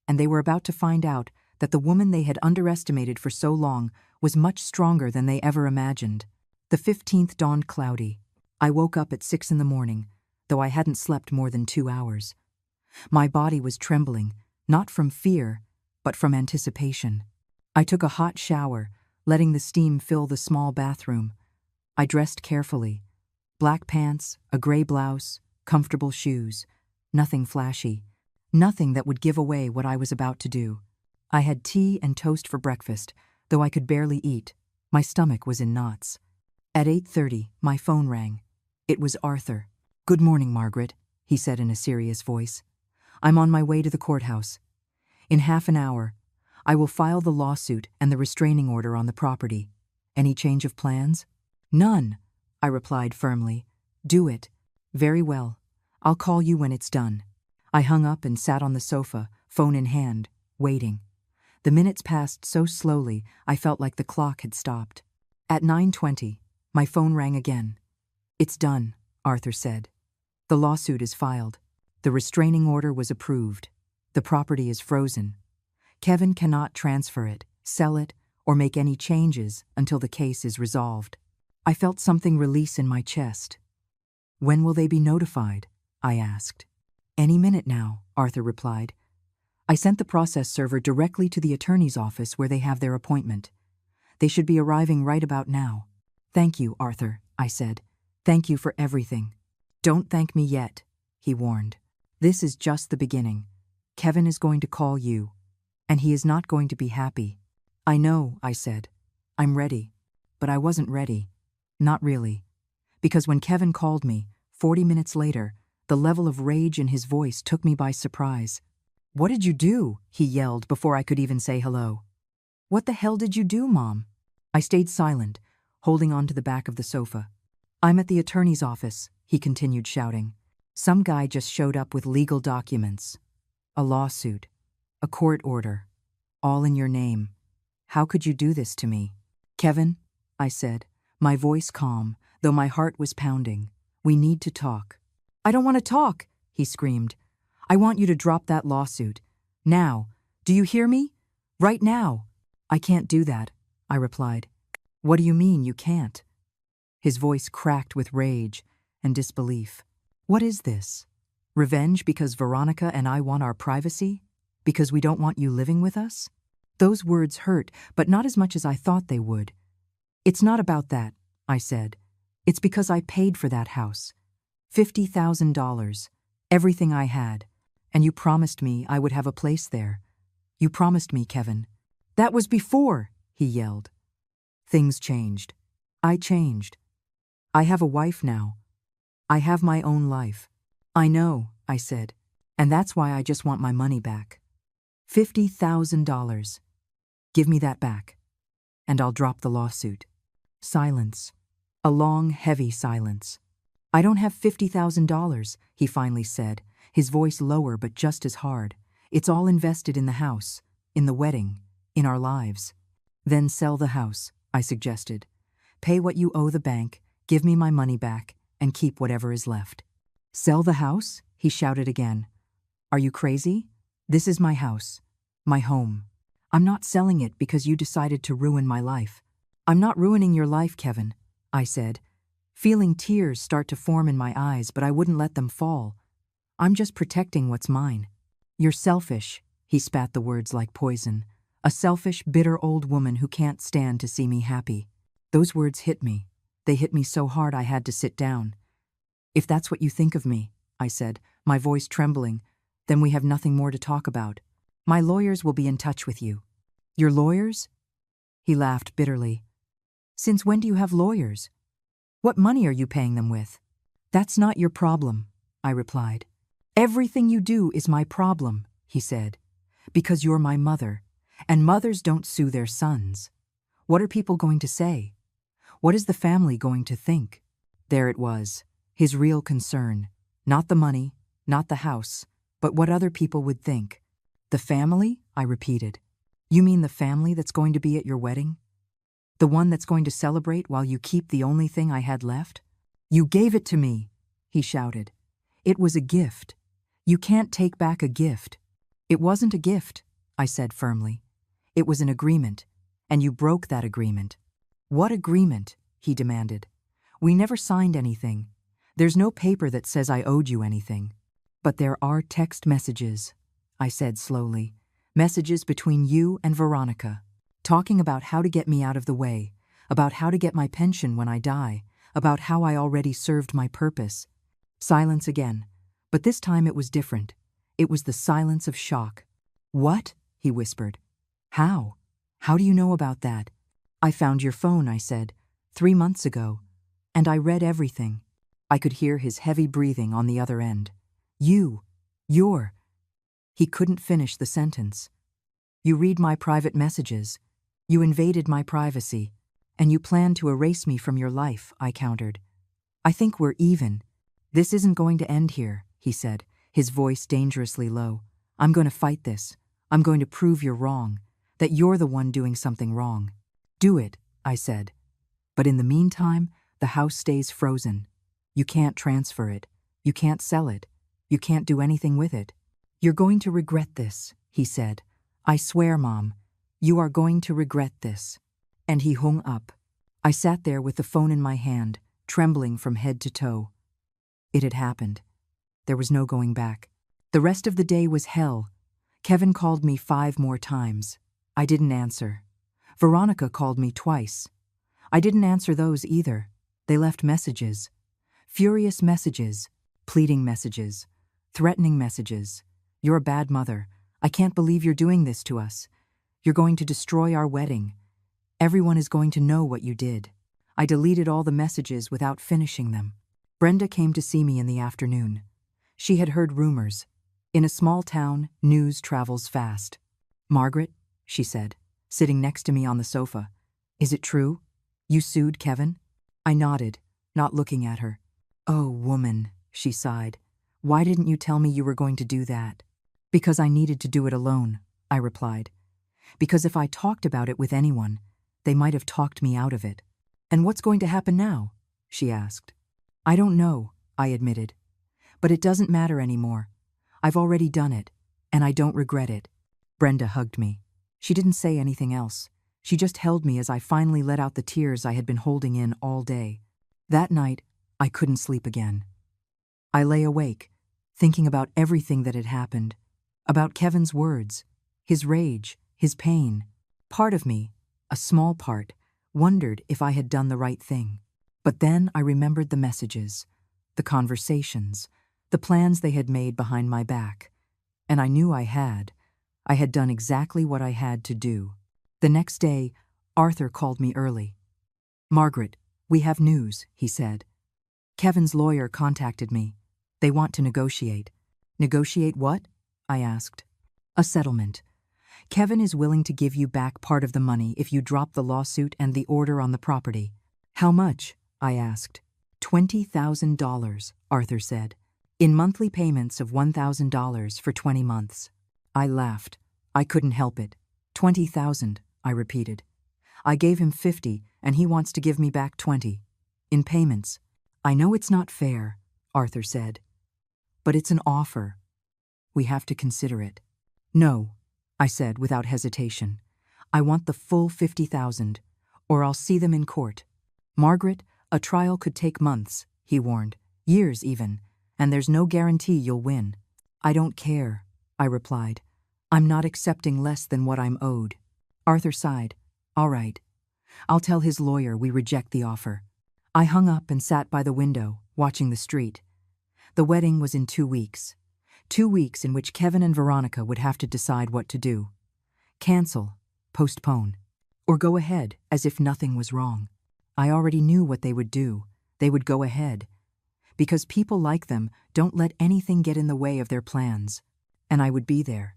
S1: and they were about to find out that the woman they had underestimated for so long was much stronger than they ever imagined. The 15th dawned cloudy. I woke up at 6 in the morning, though I hadn't slept more than 2 hours. My body was trembling, not from fear, but from anticipation. I took a hot shower, letting the steam fill the small bathroom. I dressed carefully. Black pants, a gray blouse, comfortable shoes. Nothing flashy. Nothing that would give away what I was about to do. I had tea and toast for breakfast, though I could barely eat. My stomach was in knots. At 8:30, my phone rang. It was Arthur. Good morning, Margaret, he said in a serious voice. I'm on my way to the courthouse. In half an hour, I will file the lawsuit and the restraining order on the property. Any change of plans? None, I replied firmly. Do it. Very well. I'll call you when it's done. I hung up and sat on the sofa, phone in hand, waiting. The minutes passed so slowly I felt like the clock had stopped. At 9:20, my phone rang again. It's done, Arthur said. The lawsuit is filed. The restraining order was approved. The property is frozen. Kevin cannot transfer it, sell it, or make any changes until the case is resolved. I felt something release in my chest. When will they be notified? I asked. Any minute now, Arthur replied. I sent the process server directly to the attorney's office where they have their appointment. They should be arriving right about now. Thank you, Arthur, I said. Thank you for everything. Don't thank me yet, he warned. This is just the beginning. Kevin is going to call you, and he is not going to be happy. I know, I said. I'm ready. But I wasn't ready. Not really. Because when Kevin called me, 40 minutes later, the level of rage in his voice took me by surprise. What did you do? He yelled before I could even say hello. What the hell did you do, Mom? I stayed silent, holding on to the back of the sofa. I'm at the attorney's office, he continued shouting. Some guy just showed up with legal documents. A lawsuit. A court order. All in your name. How could you do this to me? Kevin, I said, my voice calm, though my heart was pounding. We need to talk. I don't want to talk, he screamed. I want you to drop that lawsuit. Now. Do you hear me? Right now. I can't do that, I replied. What do you mean you can't? His voice cracked with rage and disbelief. What is this? Revenge because Veronica and I want our privacy? Because we don't want you living with us? Those words hurt, but not as much as I thought they would. It's not about that, I said. It's because I paid for that house. $50,000. Everything I had. And you promised me I would have a place there. You promised me, Kevin. That was before, he yelled. Things changed. I changed. I have a wife now. I have my own life. I know, I said, and that's why I just want my money back. $50,000. Give me that back, and I'll drop the lawsuit. Silence. A long, heavy silence. I don't have $50,000, he finally said, his voice lower but just as hard. It's all invested in the house, in the wedding, in our lives. Then sell the house, I suggested. Pay what you owe the bank, give me my money back, and keep whatever is left. Sell the house? He shouted again. Are you crazy? This is my house, my home. I'm not selling it because you decided to ruin my life. I'm not ruining your life, Kevin, I said, feeling tears start to form in my eyes, but I wouldn't let them fall. I'm just protecting what's mine. You're selfish, he spat the words like poison. A selfish, bitter old woman who can't stand to see me happy. Those words hit me. They hit me so hard I had to sit down. If that's what you think of me, I said, my voice trembling, then we have nothing more to talk about. My lawyers will be in touch with you. Your lawyers? He laughed bitterly. Since when do you have lawyers? What money are you paying them with? That's not your problem, I replied. Everything you do is my problem, he said, because you're my mother, and mothers don't sue their sons. What are people going to say? What is the family going to think? There it was, his real concern. Not the money, not the house, but what other people would think. The family? I repeated. You mean the family that's going to be at your wedding? The one that's going to celebrate while you keep the only thing I had left? You gave it to me, he shouted. It was a gift. You can't take back a gift. It wasn't a gift, I said firmly. It was an agreement, and you broke that agreement. What agreement? He demanded. We never signed anything. There's no paper that says I owed you anything. But there are text messages, I said slowly. Messages between you and Veronica, talking about how to get me out of the way, about how to get my pension when I die, about how I already served my purpose. Silence again, but this time it was different. It was the silence of shock. What? He whispered. How? How do you know about that? I found your phone, I said, 3 months ago, and I read everything. I could hear his heavy breathing on the other end. You're. He couldn't finish the sentence. You read my private messages. You invaded my privacy, and you plan to erase me from your life, I countered. I think we're even. This isn't going to end here, he said, his voice dangerously low. I'm going to fight this. I'm going to prove you're wrong, that you're the one doing something wrong. Do it, I said. But in the meantime, the house stays frozen. You can't transfer it. You can't sell it. You can't do anything with it. You're going to regret this, he said. I swear, Mom, you are going to regret this. And he hung up. I sat there with the phone in my hand, trembling from head to toe. It had happened. There was no going back. The rest of the day was hell. Kevin called me 5 more times. I didn't answer. Veronica called me twice. I didn't answer those either. They left messages. Furious messages, pleading messages, threatening messages. You're a bad mother. I can't believe you're doing this to us. You're going to destroy our wedding. Everyone is going to know what you did. I deleted all the messages without finishing them. Brenda came to see me in the afternoon. She had heard rumors. In a small town, news travels fast. Margaret, she said, sitting next to me on the sofa. Is it true? You sued Kevin? I nodded, not looking at her. Oh, woman, she sighed. Why didn't you tell me you were going to do that? Because I needed to do it alone, I replied. Because if I talked about it with anyone, they might have talked me out of it. And what's going to happen now? She asked. I don't know, I admitted. But it doesn't matter anymore. I've already done it, and I don't regret it. Brenda hugged me. She didn't say anything else. She just held me as I finally let out the tears I had been holding in all day. That night, I couldn't sleep again. I lay awake, thinking about everything that had happened, about Kevin's words, his rage, his pain. Part of me, a small part, wondered if I had done the right thing. But then I remembered the messages, the conversations, the plans they had made behind my back. And I knew I had. I had done exactly what I had to do. The next day, Arthur called me early. Margaret, we have news, he said. Kevin's lawyer contacted me. They want to negotiate. Negotiate what? I asked. A settlement. Kevin is willing to give you back part of the money if you drop the lawsuit and the order on the property. How much? I asked. $20,000, Arthur said, in monthly payments of $1,000 for 20 months. I laughed. I couldn't help it. 20,000, I repeated. I gave him 50, and he wants to give me back 20. In payments. I know it's not fair, Arthur said. But it's an offer. We have to consider it. No, I said without hesitation. I want the full 50,000, or I'll see them in court. Margaret, a trial could take months, he warned, years even, and there's no guarantee you'll win. I don't care, I replied. I'm not accepting less than what I'm owed. Arthur sighed. All right. I'll tell his lawyer we reject the offer. I hung up and sat by the window, watching the street. The wedding was in 2 weeks. 2 weeks in which Kevin and Veronica would have to decide what to do. Cancel, postpone, or go ahead as if nothing was wrong. I already knew what they would do. They would go ahead. Because people like them don't let anything get in the way of their plans. And I would be there.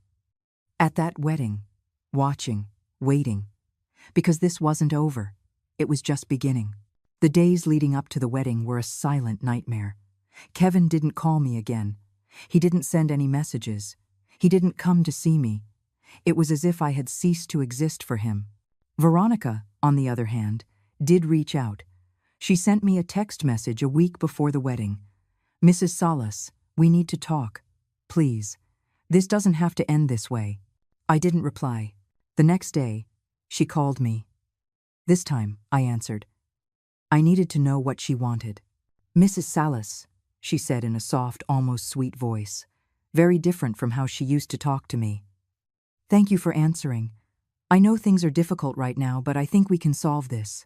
S1: At that wedding, watching, waiting. Because this wasn't over. It was just beginning. The days leading up to the wedding were a silent nightmare. Kevin didn't call me again. He didn't send any messages. He didn't come to see me. It was as if I had ceased to exist for him. Veronica, on the other hand, did reach out. She sent me a text message a week before the wedding. Mrs. Salas, we need to talk. Please. This doesn't have to end this way. I didn't reply. The next day, she called me. This time, I answered. I needed to know what she wanted. Mrs. Salas, she said in a soft, almost sweet voice, very different from how she used to talk to me. Thank you for answering. I know things are difficult right now, but I think we can solve this.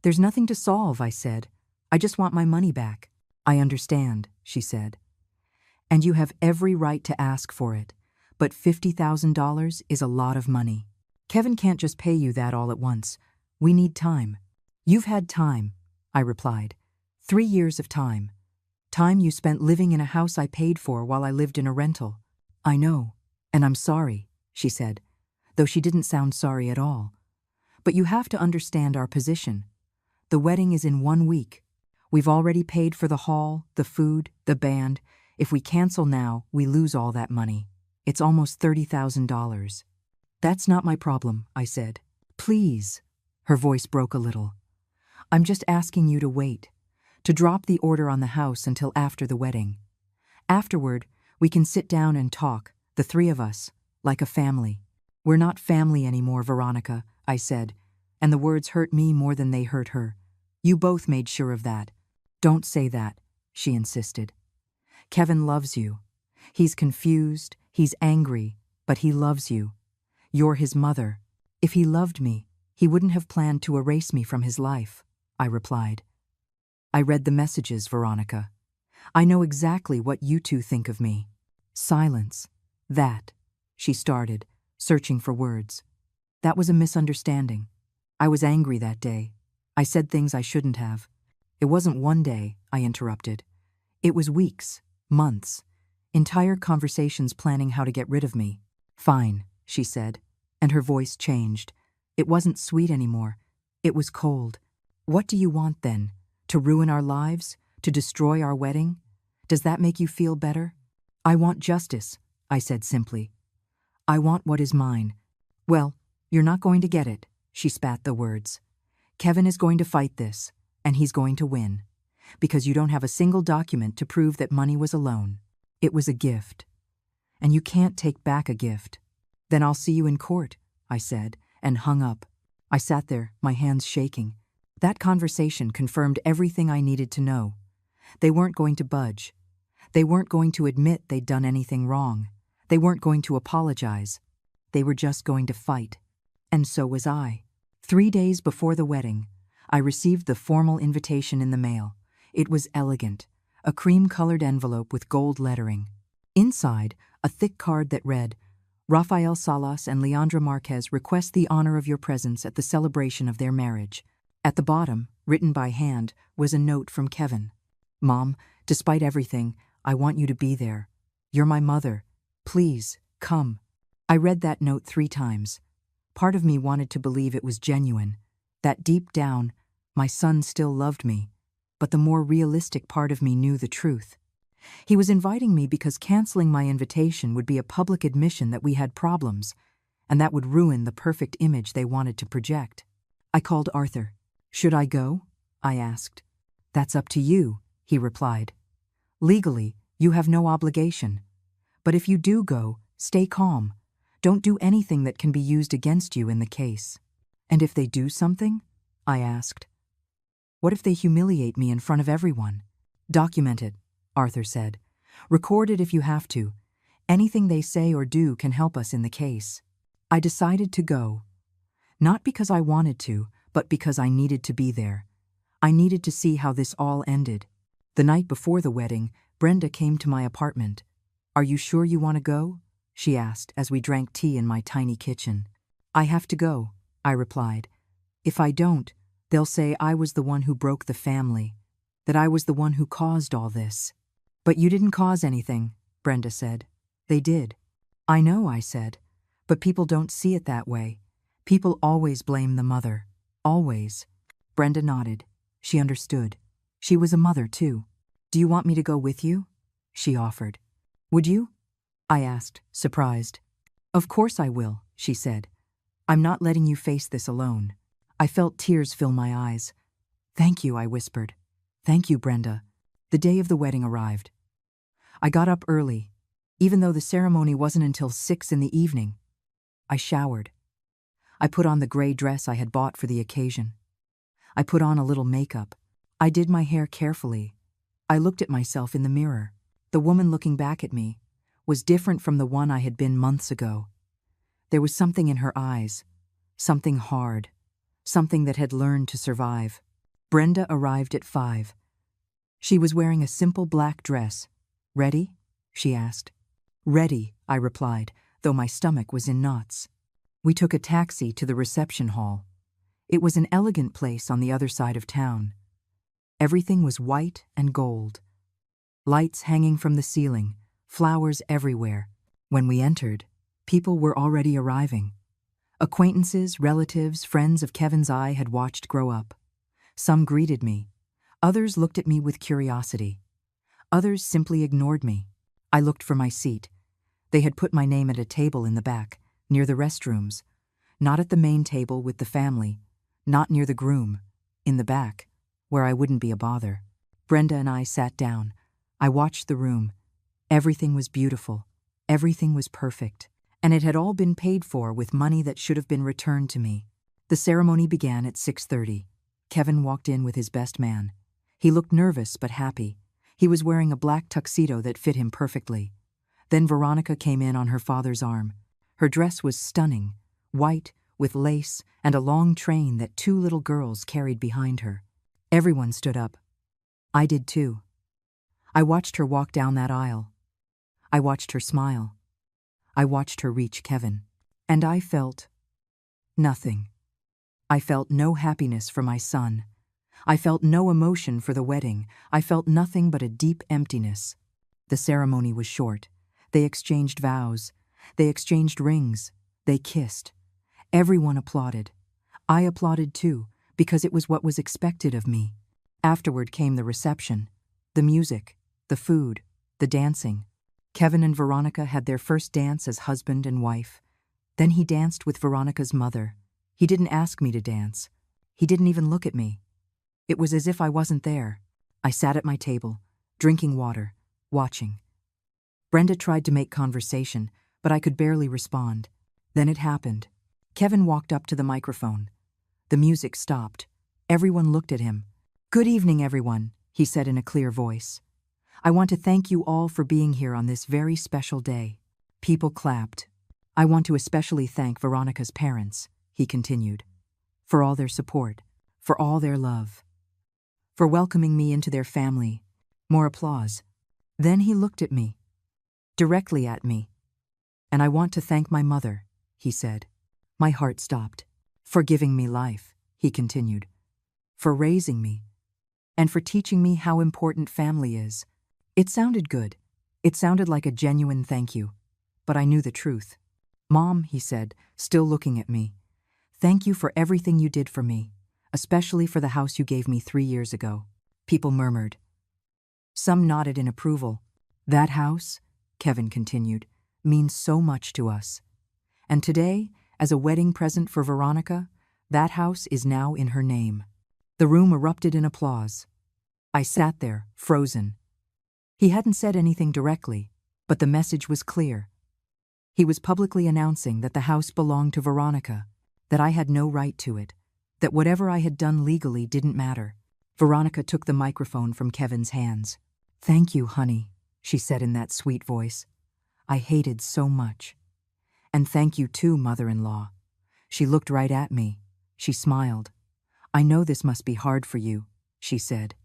S1: There's nothing to solve, I said. I just want my money back. I understand, she said. And you have every right to ask for it, but $50,000 is a lot of money. Kevin can't just pay you that all at once. We need time. You've had time, I replied. 3 years of time. Time you spent living in a house I paid for while I lived in a rental. I know, and I'm sorry, she said, though she didn't sound sorry at all. But you have to understand our position. The wedding is in 1 week. We've already paid for the hall, the food, the band. If we cancel now, we lose all that money. It's almost $30,000. That's not my problem, I said. Please. Her voice broke a little. I'm just asking you to wait, to drop the order on the house until after the wedding. Afterward, we can sit down and talk, the 3 of us, like a family. We're not family anymore, Veronica, I said, and the words hurt me more than they hurt her. You both made sure of that. Don't say that, she insisted. Kevin loves you. He's confused, he's angry, but he loves you. You're his mother. If he loved me, he wouldn't have planned to erase me from his life, I replied. I read the messages, Veronica. I know exactly what you two think of me. Silence. That, she started, searching for words. That was a misunderstanding. I was angry that day. I said things I shouldn't have. It wasn't one day, I interrupted. It was weeks, months, entire conversations planning how to get rid of me. Fine, she said, and her voice changed. It wasn't sweet anymore. It was cold. What do you want then? To ruin our lives? To destroy our wedding? Does that make you feel better? I want justice, I said simply. I want what is mine. Well, you're not going to get it, she spat the words. Kevin is going to fight this, and he's going to win. Because you don't have a single document to prove that money was a loan. It was a gift. And you can't take back a gift. Then I'll see you in court, I said, and hung up. I sat there, my hands shaking. That conversation confirmed everything I needed to know. They weren't going to budge. They weren't going to admit they'd done anything wrong. They weren't going to apologize. They were just going to fight. And so was I. 3 days before the wedding, I received the formal invitation in the mail. It was elegant, a cream-colored envelope with gold lettering. Inside, a thick card that read, Rafael Salas and Leandra Marquez request the honor of your presence at the celebration of their marriage. At the bottom, written by hand, was a note from Kevin. Mom, despite everything, I want you to be there. You're my mother. Please, come. I read that note 3 times. Part of me wanted to believe it was genuine, that deep down, my son still loved me, but the more realistic part of me knew the truth. He was inviting me because canceling my invitation would be a public admission that we had problems, and that would ruin the perfect image they wanted to project. I called Arthur. Should I go? I asked. That's up to you, he replied. Legally, you have no obligation. But if you do go, stay calm. Don't do anything that can be used against you in the case. And if they do something? I asked. What if they humiliate me in front of everyone? Document it, Arthur said. Record it if you have to. Anything they say or do can help us in the case. I decided to go. Not because I wanted to, but because I needed to be there. I needed to see how this all ended. The night before the wedding, Brenda came to my apartment. Are you sure you want to go? She asked as we drank tea in my tiny kitchen. I have to go, I replied. If I don't, they'll say I was the one who broke the family, that I was the one who caused all this. But you didn't cause anything, Brenda said. They did. I know, I said, but people don't see it that way. People always blame the mother. Always. Brenda nodded. She understood. She was a mother, too. Do you want me to go with you? She offered. Would you? I asked, surprised. Of course I will, she said. I'm not letting you face this alone. I felt tears fill my eyes. Thank you, I whispered. Thank you, Brenda. The day of the wedding arrived. I got up early, even though the ceremony wasn't until 6 in the evening. I showered. I put on the gray dress I had bought for the occasion. I put on a little makeup. I did my hair carefully. I looked at myself in the mirror. The woman looking back at me was different from the one I had been months ago. There was something in her eyes, something hard, something that had learned to survive. Brenda arrived at 5. She was wearing a simple black dress. Ready? She asked. Ready, I replied, though my stomach was in knots. We took a taxi to the reception hall. It was an elegant place on the other side of town. Everything was white and gold. Lights hanging from the ceiling, flowers everywhere. When we entered, people were already arriving. Acquaintances, relatives, friends of Kevin's I had watched grow up. Some greeted me. Others looked at me with curiosity. Others simply ignored me. I looked for my seat. They had put my name at a table in the back, near the restrooms. Not at the main table with the family. Not near the groom. In the back, where I wouldn't be a bother. Brenda and I sat down. I watched the room. Everything was beautiful. Everything was perfect. And it had all been paid for with money that should have been returned to me. The ceremony began at 6:30. Kevin walked in with his best man. He looked nervous but happy. He was wearing a black tuxedo that fit him perfectly. Then Veronica came in on her father's arm. Her dress was stunning, white, with lace and a long train that 2 little girls carried behind her. Everyone stood up. I did too. I watched her walk down that aisle. I watched her smile. I watched her reach Kevin. And I felt nothing. I felt no happiness for my son. I felt no emotion for the wedding. I felt nothing but a deep emptiness. The ceremony was short. They exchanged vows. They exchanged rings. They kissed. Everyone applauded. I applauded too, because it was what was expected of me. Afterward came the reception, the music, the food, the dancing. Kevin and Veronica had their first dance as husband and wife. Then he danced with Veronica's mother. He didn't ask me to dance. He didn't even look at me. It was as if I wasn't there. I sat at my table, drinking water, watching. Brenda tried to make conversation, but I could barely respond. Then it happened. Kevin walked up to the microphone. The music stopped. Everyone looked at him. Good evening, everyone, he said in a clear voice. I want to thank you all for being here on this very special day. People clapped. I want to especially thank Veronica's parents, he continued, for all their support, for all their love, for welcoming me into their family. More applause. Then he looked at me, directly at me. And I want to thank my mother, he said. My heart stopped. For giving me life, he continued. For raising me. and for teaching me how important family is." It sounded good. It sounded like a genuine thank you. But I knew the truth. "Mom," he said, still looking at me, "thank you for everything you did for me, especially for the house you gave me 3 years ago." People murmured. Some nodded in approval. "That house," Kevin continued, "means so much to us. And today, as a wedding present for Veronica, that house is now in her name." The room erupted in applause. I sat there, frozen. He hadn't said anything directly, but the message was clear. He was publicly announcing that the house belonged to Veronica, that I had no right to it, that whatever I had done legally didn't matter. Veronica took the microphone from Kevin's hands. "Thank you, honey," she said in that sweet voice. "I hated so much. And thank you too, mother-in-law." She looked right at me. She smiled. "I know this must be hard for you," she said.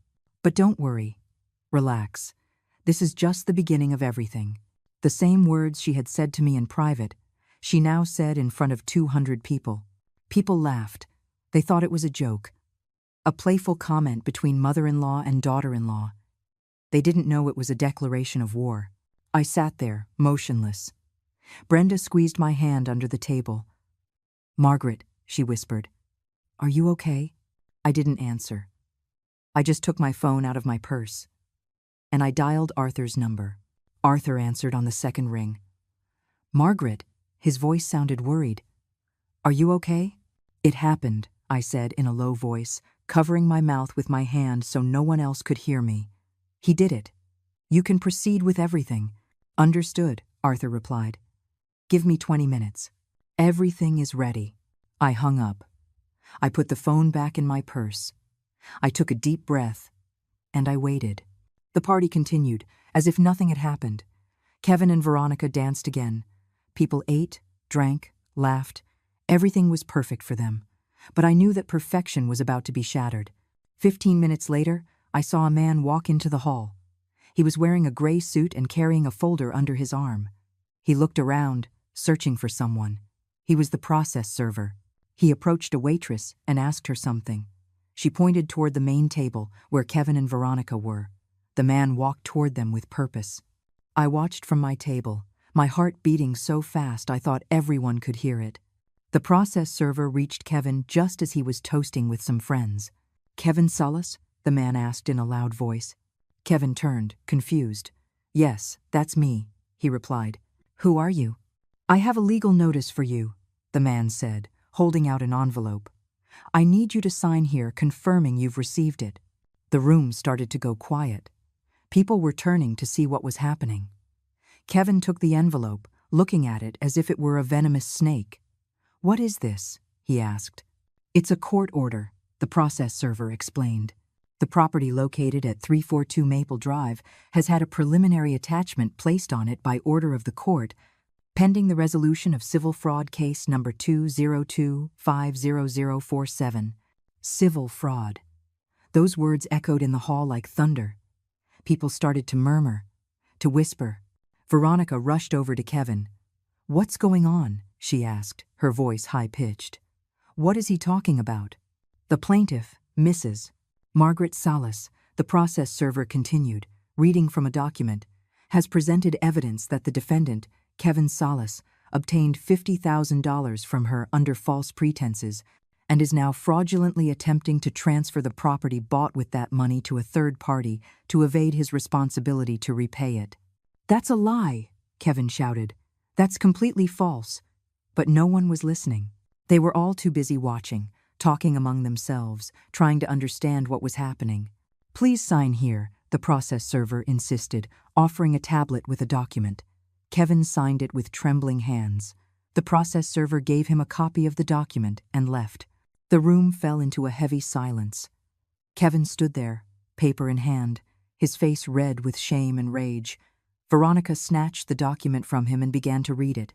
S1: "But don't worry. Relax. This is just the beginning of everything." The same words she had said to me in private, she now said in front of 200 people. People laughed. They thought it was a joke. A playful comment between mother-in-law and daughter-in-law. They didn't know it was a declaration of war. I sat there, motionless. Brenda squeezed my hand under the table. "Margaret," she whispered, "are you okay?" I didn't answer. I just took my phone out of my purse. And I dialed Arthur's number. Arthur answered on the second ring. "Margaret," his voice sounded worried. "Are you okay?" "It happened," I said in a low voice, covering my mouth with my hand so no one else could hear me. "He did it. You can proceed with everything." "Understood," Arthur replied. "Give me 20 minutes. Everything is ready." I hung up. I put the phone back in my purse. I took a deep breath, and I waited. The party continued, as if nothing had happened. Kevin and Veronica danced again. People ate, drank, laughed. Everything was perfect for them. But I knew that perfection was about to be shattered. 15 minutes later, I saw a man walk into the hall. He was wearing a gray suit and carrying a folder under his arm. He looked around, searching for someone. He was the process server. He approached a waitress and asked her something. She pointed toward the main table where Kevin and Veronica were. The man walked toward them with purpose. I watched from my table, my heart beating so fast I thought everyone could hear it. The process server reached Kevin just as he was toasting with some friends. "Kevin Salas?" the man asked in a loud voice. Kevin turned, confused. "Yes, that's me," he replied. "Who are you?" "I have a legal notice for you," the man said, holding out an envelope. "I need you to sign here confirming you've received it." The room started to go quiet. People were turning to see what was happening. Kevin took the envelope, looking at it as if it were a venomous snake. "What is this?" he asked. "It's a court order," the process server explained. "The property located at 342 Maple Drive has had a preliminary attachment placed on it by order of the court, pending the resolution of civil fraud case number 202-50047. Civil fraud. Those words echoed in the hall like thunder. People started to murmur, to whisper. Veronica rushed over to Kevin. "What's going on?" she asked, her voice high-pitched. "What is he talking about?" "The plaintiff, Mrs. Margaret Salas," the process server continued, reading from a document, "has presented evidence that the defendant, Kevin Salas, obtained $50,000 from her under false pretenses and is now fraudulently attempting to transfer the property bought with that money to a third party to evade his responsibility to repay it." "That's a lie," Kevin shouted. "That's completely false." But no one was listening. They were all too busy watching, talking among themselves, trying to understand what was happening. "Please sign here," the process server insisted, offering a tablet with a document. Kevin signed it with trembling hands. The process server gave him a copy of the document and left. The room fell into a heavy silence. Kevin stood there, paper in hand, his face red with shame and rage. Veronica snatched the document from him and began to read it.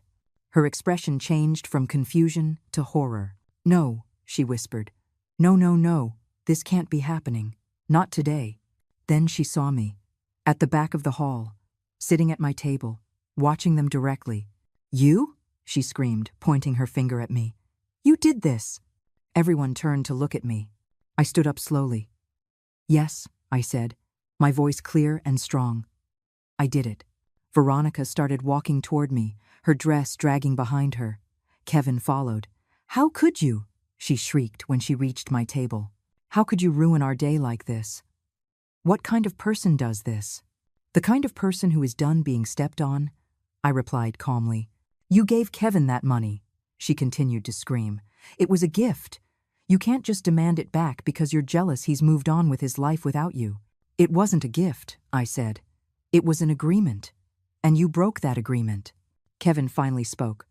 S1: Her expression changed from confusion to horror. "No," she whispered. "No, no, no. This can't be happening. Not today." Then she saw me, at the back of the hall, sitting at my table, watching them directly. "You?" she screamed, pointing her finger at me. "You did this!" Everyone turned to look at me. I stood up slowly. Yes, I said, my voice clear and strong. I did it. Veronica started walking toward me, her dress dragging behind her. Kevin followed. How could you? She shrieked when she reached my table. How could you ruin our day like this? What kind of person does this? The kind of person who is done being stepped on, I replied calmly. You gave Kevin that money, she continued to scream. It was a gift. You can't just demand it back because you're jealous he's moved on with his life without you. It wasn't a gift, I said. It was an agreement. And you broke that agreement. Kevin finally spoke.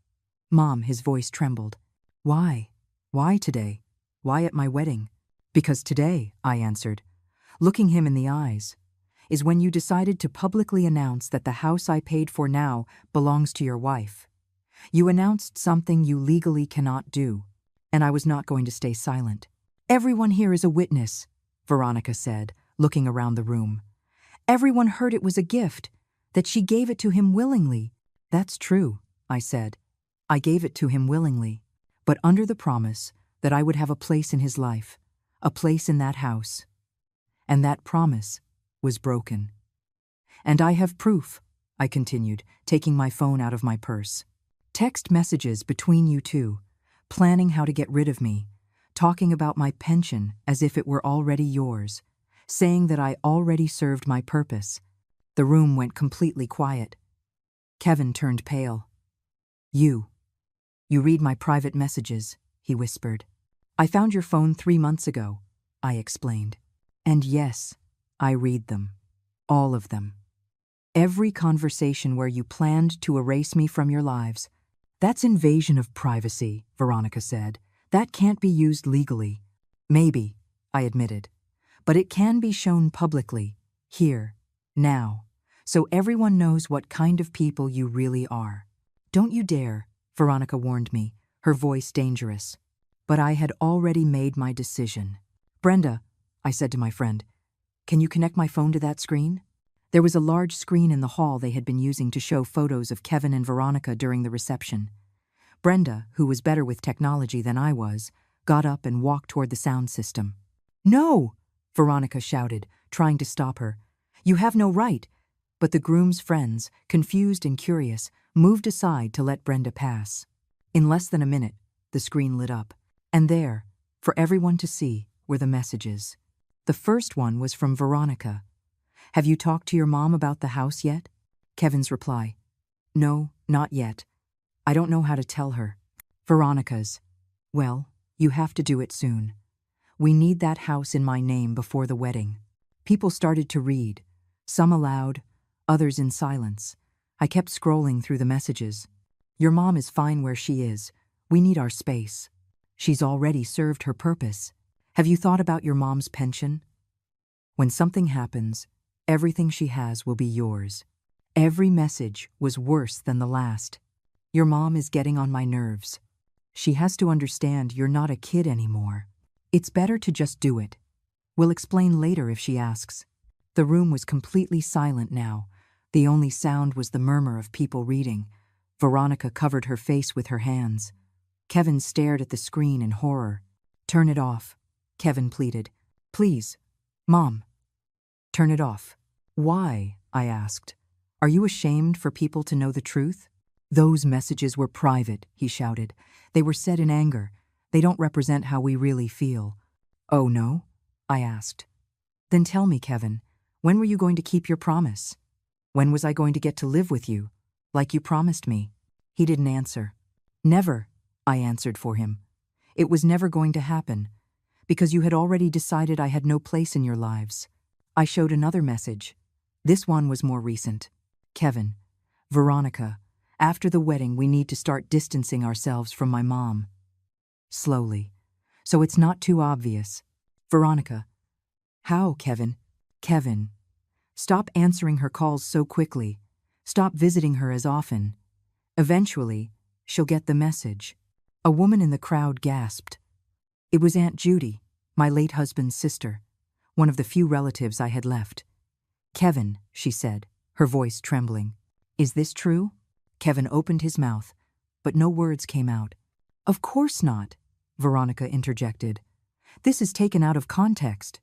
S1: Mom, his voice trembled. Why? Why today? Why at my wedding? Because today, I answered, looking him in the eyes, is when you decided to publicly announce that the house I paid for now belongs to your wife. You announced something you legally cannot do, and I was not going to stay silent. Everyone here is a witness, Veronica said, looking around the room. Everyone heard it was a gift, that she gave it to him willingly. That's true, I said. I gave it to him willingly, but under the promise that I would have a place in his life, a place in that house. And that promise was broken. And I have proof, I continued, taking my phone out of my purse. Text messages between you two, planning how to get rid of me, talking about my pension as if it were already yours, saying that I already served my purpose. The room went completely quiet. Kevin turned pale. You read my private messages, he whispered. I found your phone 3 months ago, I explained. And yes, I read them. All of them. Every conversation where you planned to erase me from your lives. That's invasion of privacy, Veronica said. That can't be used legally. Maybe, I admitted. But it can be shown publicly, here, now, so everyone knows what kind of people you really are. Don't you dare, Veronica warned me, her voice dangerous. But I had already made my decision. Brenda, I said to my friend, can you connect my phone to that screen? There was a large screen in the hall they had been using to show photos of Kevin and Veronica during the reception. Brenda, who was better with technology than I was, got up and walked toward the sound system. No! Veronica shouted, trying to stop her. You have no right. But the groom's friends, confused and curious, moved aside to let Brenda pass. In less than a minute, the screen lit up. And there, for everyone to see, were the messages. The first one was from Veronica. Have you talked to your mom about the house yet? Kevin's reply. No, not yet. I don't know how to tell her. Veronica's. Well, you have to do it soon. We need that house in my name before the wedding. People started to read, some aloud, others in silence. I kept scrolling through the messages. Your mom is fine where she is. We need our space. She's already served her purpose. Have you thought about your mom's pension? When something happens, everything she has will be yours. Every message was worse than the last. Your mom is getting on my nerves. She has to understand you're not a kid anymore. It's better to just do it. We'll explain later if she asks. The room was completely silent now. The only sound was the murmur of people reading. Veronica covered her face with her hands. Kevin stared at the screen in horror. Turn it off, Kevin pleaded. Please, Mom. Turn it off. Why? I asked. Are you ashamed for people to know the truth? Those messages were private, he shouted. They were said in anger. They don't represent how we really feel. Oh, no? I asked. Then tell me, Kevin, when were you going to keep your promise? When was I going to get to live with you, like you promised me? He didn't answer. Never, I answered for him. It was never going to happen, because you had already decided I had no place in your lives. I showed another message. This one was more recent. Kevin, Veronica, after the wedding we need to start distancing ourselves from my mom. Slowly, so it's not too obvious. Veronica. How, Kevin? Kevin. Stop answering her calls so quickly. Stop visiting her as often. Eventually, she'll get the message. A woman in the crowd gasped. It was Aunt Judy, my late husband's sister, one of the few relatives I had left. Kevin, she said, her voice trembling. Is this true? Kevin opened his mouth, but no words came out. Of course not, Veronica interjected. This is taken out of context.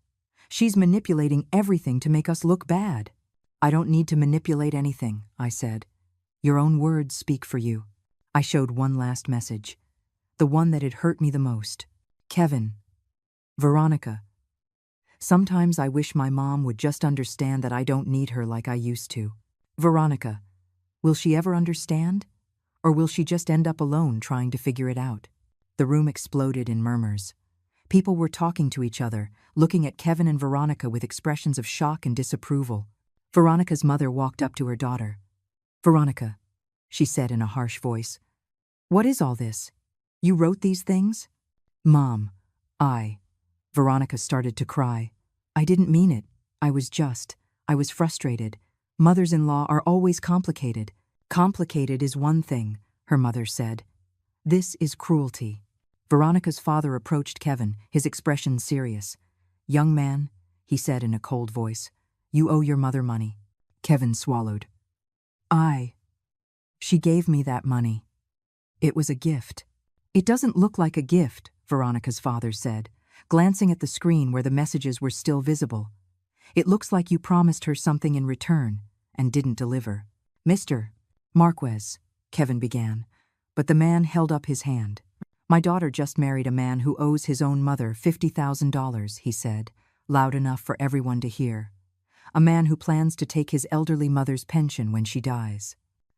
S1: She's manipulating everything to make us look bad. I don't need to manipulate anything, I said. Your own words speak for you. I showed one last message. The one that had hurt me the most. Kevin. Veronica. Sometimes I wish my mom would just understand that I don't need her like I used to. Veronica. Will she ever understand? Or will she just end up alone trying to figure it out? The room exploded in murmurs. People were talking to each other, looking at Kevin and Veronica with expressions of shock and disapproval. Veronica's mother walked up to her daughter. Veronica, she said in a harsh voice. What is all this? You wrote these things? Mom, Veronica started to cry. I didn't mean it. I was frustrated. Mothers-in-law are always complicated. Complicated is one thing, her mother said. This is cruelty. Veronica's father approached Kevin, his expression serious. Young man, he said in a cold voice, you owe your mother money. Kevin swallowed. She gave me that money. It was a gift. It doesn't look like a gift, Veronica's father said, glancing at the screen where the messages were still visible. It looks like you promised her something in return and didn't deliver. Mr. Marquez, Kevin began, but the man held up his hand. My daughter just married a man who owes his own mother $50,000, he said, loud enough for everyone to hear. A man who plans to take his elderly mother's pension when she dies.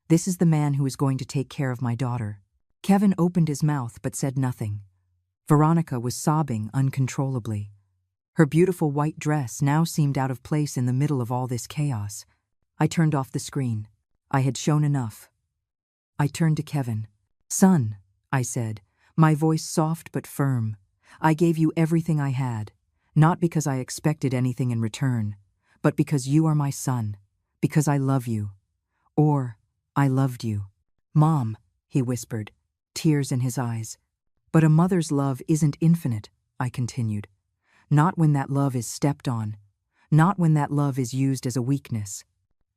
S1: This is the man who is going to take care of my daughter. Kevin opened his mouth but said nothing. Veronica was sobbing uncontrollably. Her beautiful white dress now seemed out of place in the middle of all this chaos. I turned off the screen. I had shown enough. I turned to Kevin. Son, I said, my voice soft but firm. I gave you everything I had, not because I expected anything in return, but because you are my son, because I love you. Or, I loved you. Mom, he whispered, tears in his eyes. But a mother's love isn't infinite, I continued. Not when that love is stepped on. Not when that love is used as a weakness.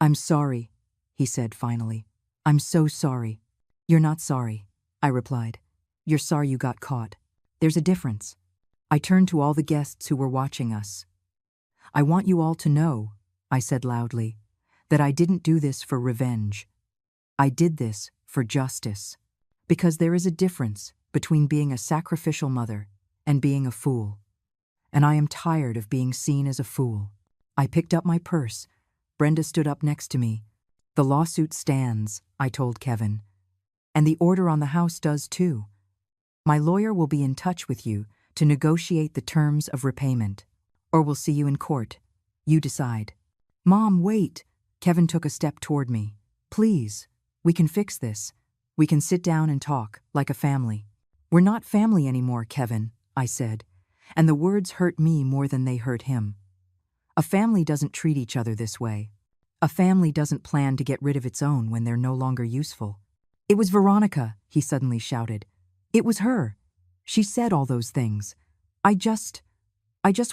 S1: I'm sorry, he said finally. I'm so sorry. You're not sorry, I replied. You're sorry you got caught. There's a difference. I turned to all the guests who were watching us. I want you all to know, I said loudly, that I didn't do this for revenge. I did this for justice. Because there is a difference between being a sacrificial mother and being a fool. And I am tired of being seen as a fool. I picked up my purse. Brenda stood up next to me. The lawsuit stands, I told Kevin. And the order on the house does too. My lawyer will be in touch with you to negotiate the terms of repayment. Or we'll see you in court. You decide. Mom, wait. Kevin took a step toward me. Please, we can fix this. We can sit down and talk, like a family. We're not family anymore, Kevin, I said, and the words hurt me more than they hurt him. A family doesn't treat each other this way. A family doesn't plan to get rid of its own when they're no longer useful. It was Veronica, he suddenly shouted. It was her. She said all those things. I just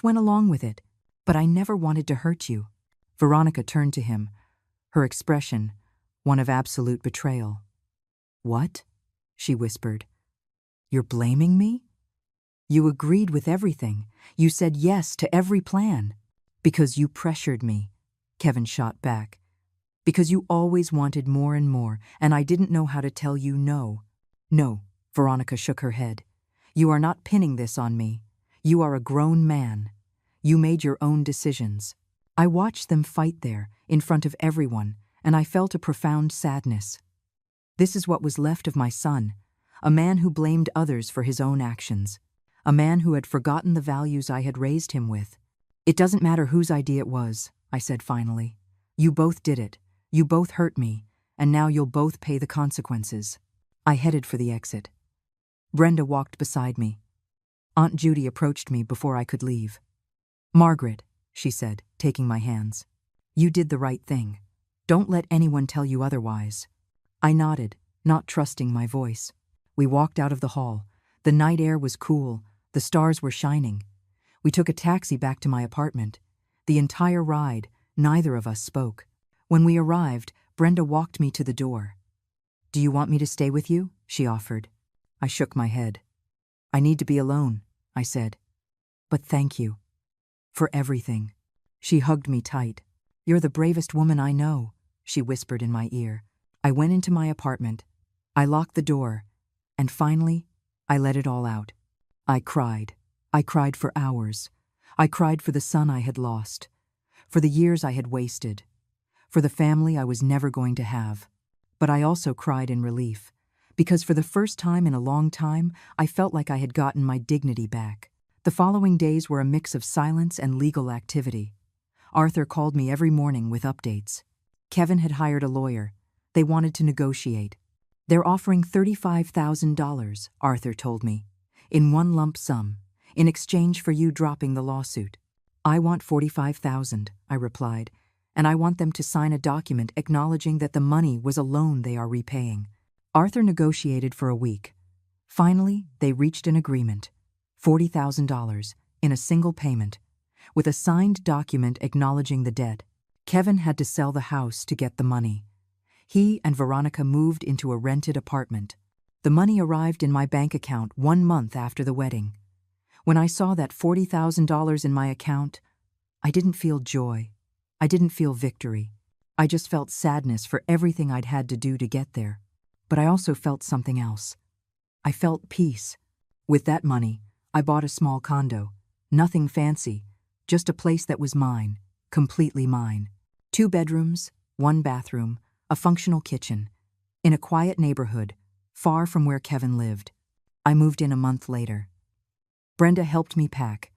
S1: went along with it, but I never wanted to hurt you. Veronica turned to him, her expression one of absolute betrayal. What? She whispered. You're blaming me? You agreed with everything. You said yes to every plan. Because you pressured me, Kevin shot back. Because you always wanted more and more, and I didn't know how to tell you no. No, Veronica shook her head. You are not pinning this on me. You are a grown man. You made your own decisions. I watched them fight there, in front of everyone, and I felt a profound sadness. This is what was left of my son, a man who blamed others for his own actions, a man who had forgotten the values I had raised him with. It doesn't matter whose idea it was, I said finally. You both did it. You both hurt me, and now you'll both pay the consequences. I headed for the exit. Brenda walked beside me. Aunt Judy approached me before I could leave. Margaret, she said, taking my hands. You did the right thing. Don't let anyone tell you otherwise. I nodded, not trusting my voice. We walked out of the hall. The night air was cool. The stars were shining. We took a taxi back to my apartment. The entire ride, neither of us spoke. When we arrived, Brenda walked me to the door. Do you want me to stay with you? She offered. I shook my head. I need to be alone, I said. But thank you. For everything. She hugged me tight. "You're the bravest woman I know," she whispered in my ear. I went into my apartment. I locked the door. And finally, I let it all out. I cried. I cried for hours. I cried for the son I had lost, for the years I had wasted, for the family I was never going to have. But I also cried in relief, because for the first time in a long time, I felt like I had gotten my dignity back. The following days were a mix of silence and legal activity. Arthur called me every morning with updates. Kevin had hired a lawyer. They wanted to negotiate. "They're offering $35,000, Arthur told me, in one lump sum, in exchange for you dropping the lawsuit. "I want $45,000, I replied, "and I want them to sign a document acknowledging that the money was a loan they are repaying." Arthur negotiated for a week. Finally, they reached an agreement. $40,000 in a single payment, with a signed document acknowledging the debt. Kevin had to sell the house to get the money. He and Veronica moved into a rented apartment. The money arrived in my bank account 1 month after the wedding. When I saw that $40,000 in my account, I didn't feel joy. I didn't feel victory. I just felt sadness for everything I'd had to do to get there. But I also felt something else. I felt peace. With that money, I bought a small condo. Nothing fancy, just a place that was mine, completely mine. 2 bedrooms, 1 bathroom, a functional kitchen, in a quiet neighborhood, far from where Kevin lived. I moved in a month later. Brenda helped me pack.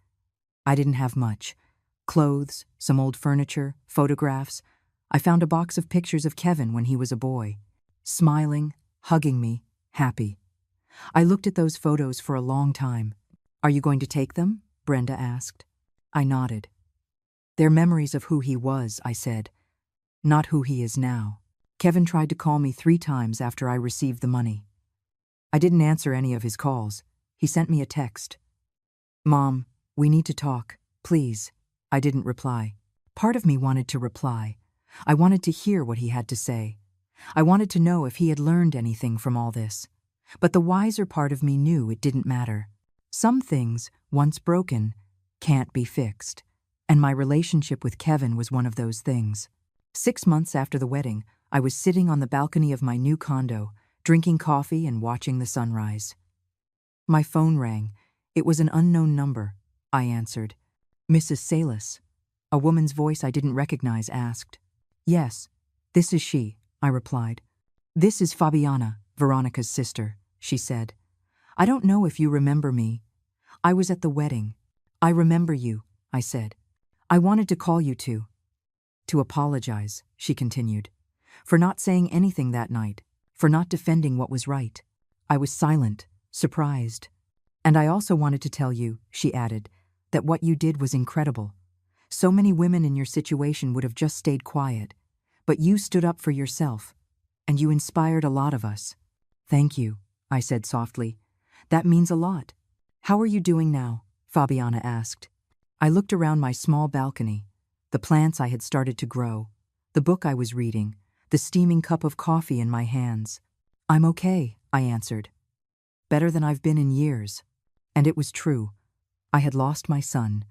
S1: I didn't have much. Clothes, some old furniture, photographs. I found a box of pictures of Kevin when he was a boy, smiling, hugging me, happy. I looked at those photos for a long time. "Are you going to take them?" Brenda asked. I nodded. "They're memories of who he was," I said, "not who he is now." Kevin tried to call me 3 times after I received the money. I didn't answer any of his calls. He sent me a text. "Mom, we need to talk, please." I didn't reply. Part of me wanted to reply. I wanted to hear what he had to say. I wanted to know if he had learned anything from all this. But the wiser part of me knew it didn't matter. Some things, once broken, can't be fixed. And my relationship with Kevin was one of those things. 6 months after the wedding, I was sitting on the balcony of my new condo, drinking coffee and watching the sunrise. My phone rang. It was an unknown number. I answered. "Mrs. Salas." A woman's voice I didn't recognize asked. "Yes, this is she," I replied. "This is Fabiana, Veronica's sister," she said. "I don't know if you remember me. I was at the wedding." "I remember you," I said. "I wanted to call you to apologize," she continued, "for not saying anything that night, for not defending what was right." I was silent, surprised. "And I also wanted to tell you," she added, "that what you did was incredible. So many women in your situation would have just stayed quiet, but you stood up for yourself, and you inspired a lot of us." "Thank you," I said softly. "That means a lot." "How are you doing now?" Fabiana asked. I looked around my small balcony, the plants I had started to grow, the book I was reading, the steaming cup of coffee in my hands. "I'm okay," I answered. "Better than I've been in years." And it was true. I had lost my son.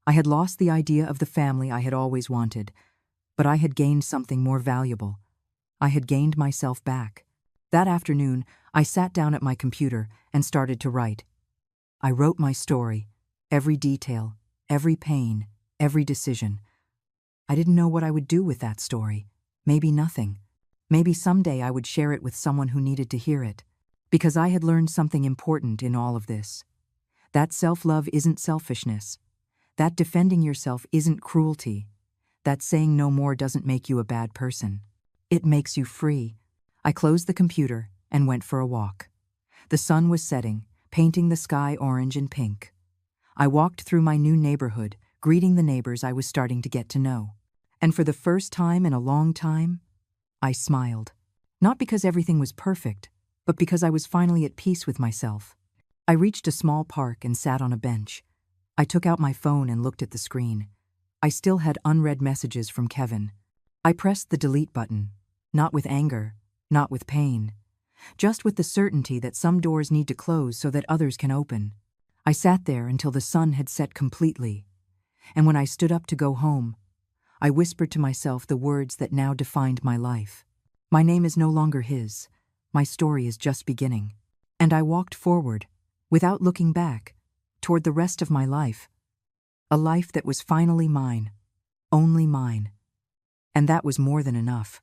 S1: I had lost the idea of the family I had always wanted, but I had gained something more valuable. I had gained myself back. That afternoon, I sat down at my computer and started to write. I wrote my story, every detail, every pain, every decision. I didn't know what I would do with that story. Maybe nothing. Maybe someday I would share it with someone who needed to hear it. Because I had learned something important in all of this. That self-love isn't selfishness. That defending yourself isn't cruelty. That saying no more doesn't make you a bad person. It makes you free. I closed the computer and went for a walk. The sun was setting, painting the sky orange and pink. I walked through my new neighborhood, greeting the neighbors I was starting to get to know. And for the first time in a long time, I smiled. Not because everything was perfect, but because I was finally at peace with myself. I reached a small park and sat on a bench. I took out my phone and looked at the screen. I still had unread messages from Kevin. I pressed the delete button, not with anger, not with pain, just with the certainty that some doors need to close so that others can open. I sat there until the sun had set completely. And when I stood up to go home, I whispered to myself the words that now defined my life. My name is no longer his. My story is just beginning. And I walked forward, without looking back, toward the rest of my life. A life that was finally mine, only mine. And that was more than enough.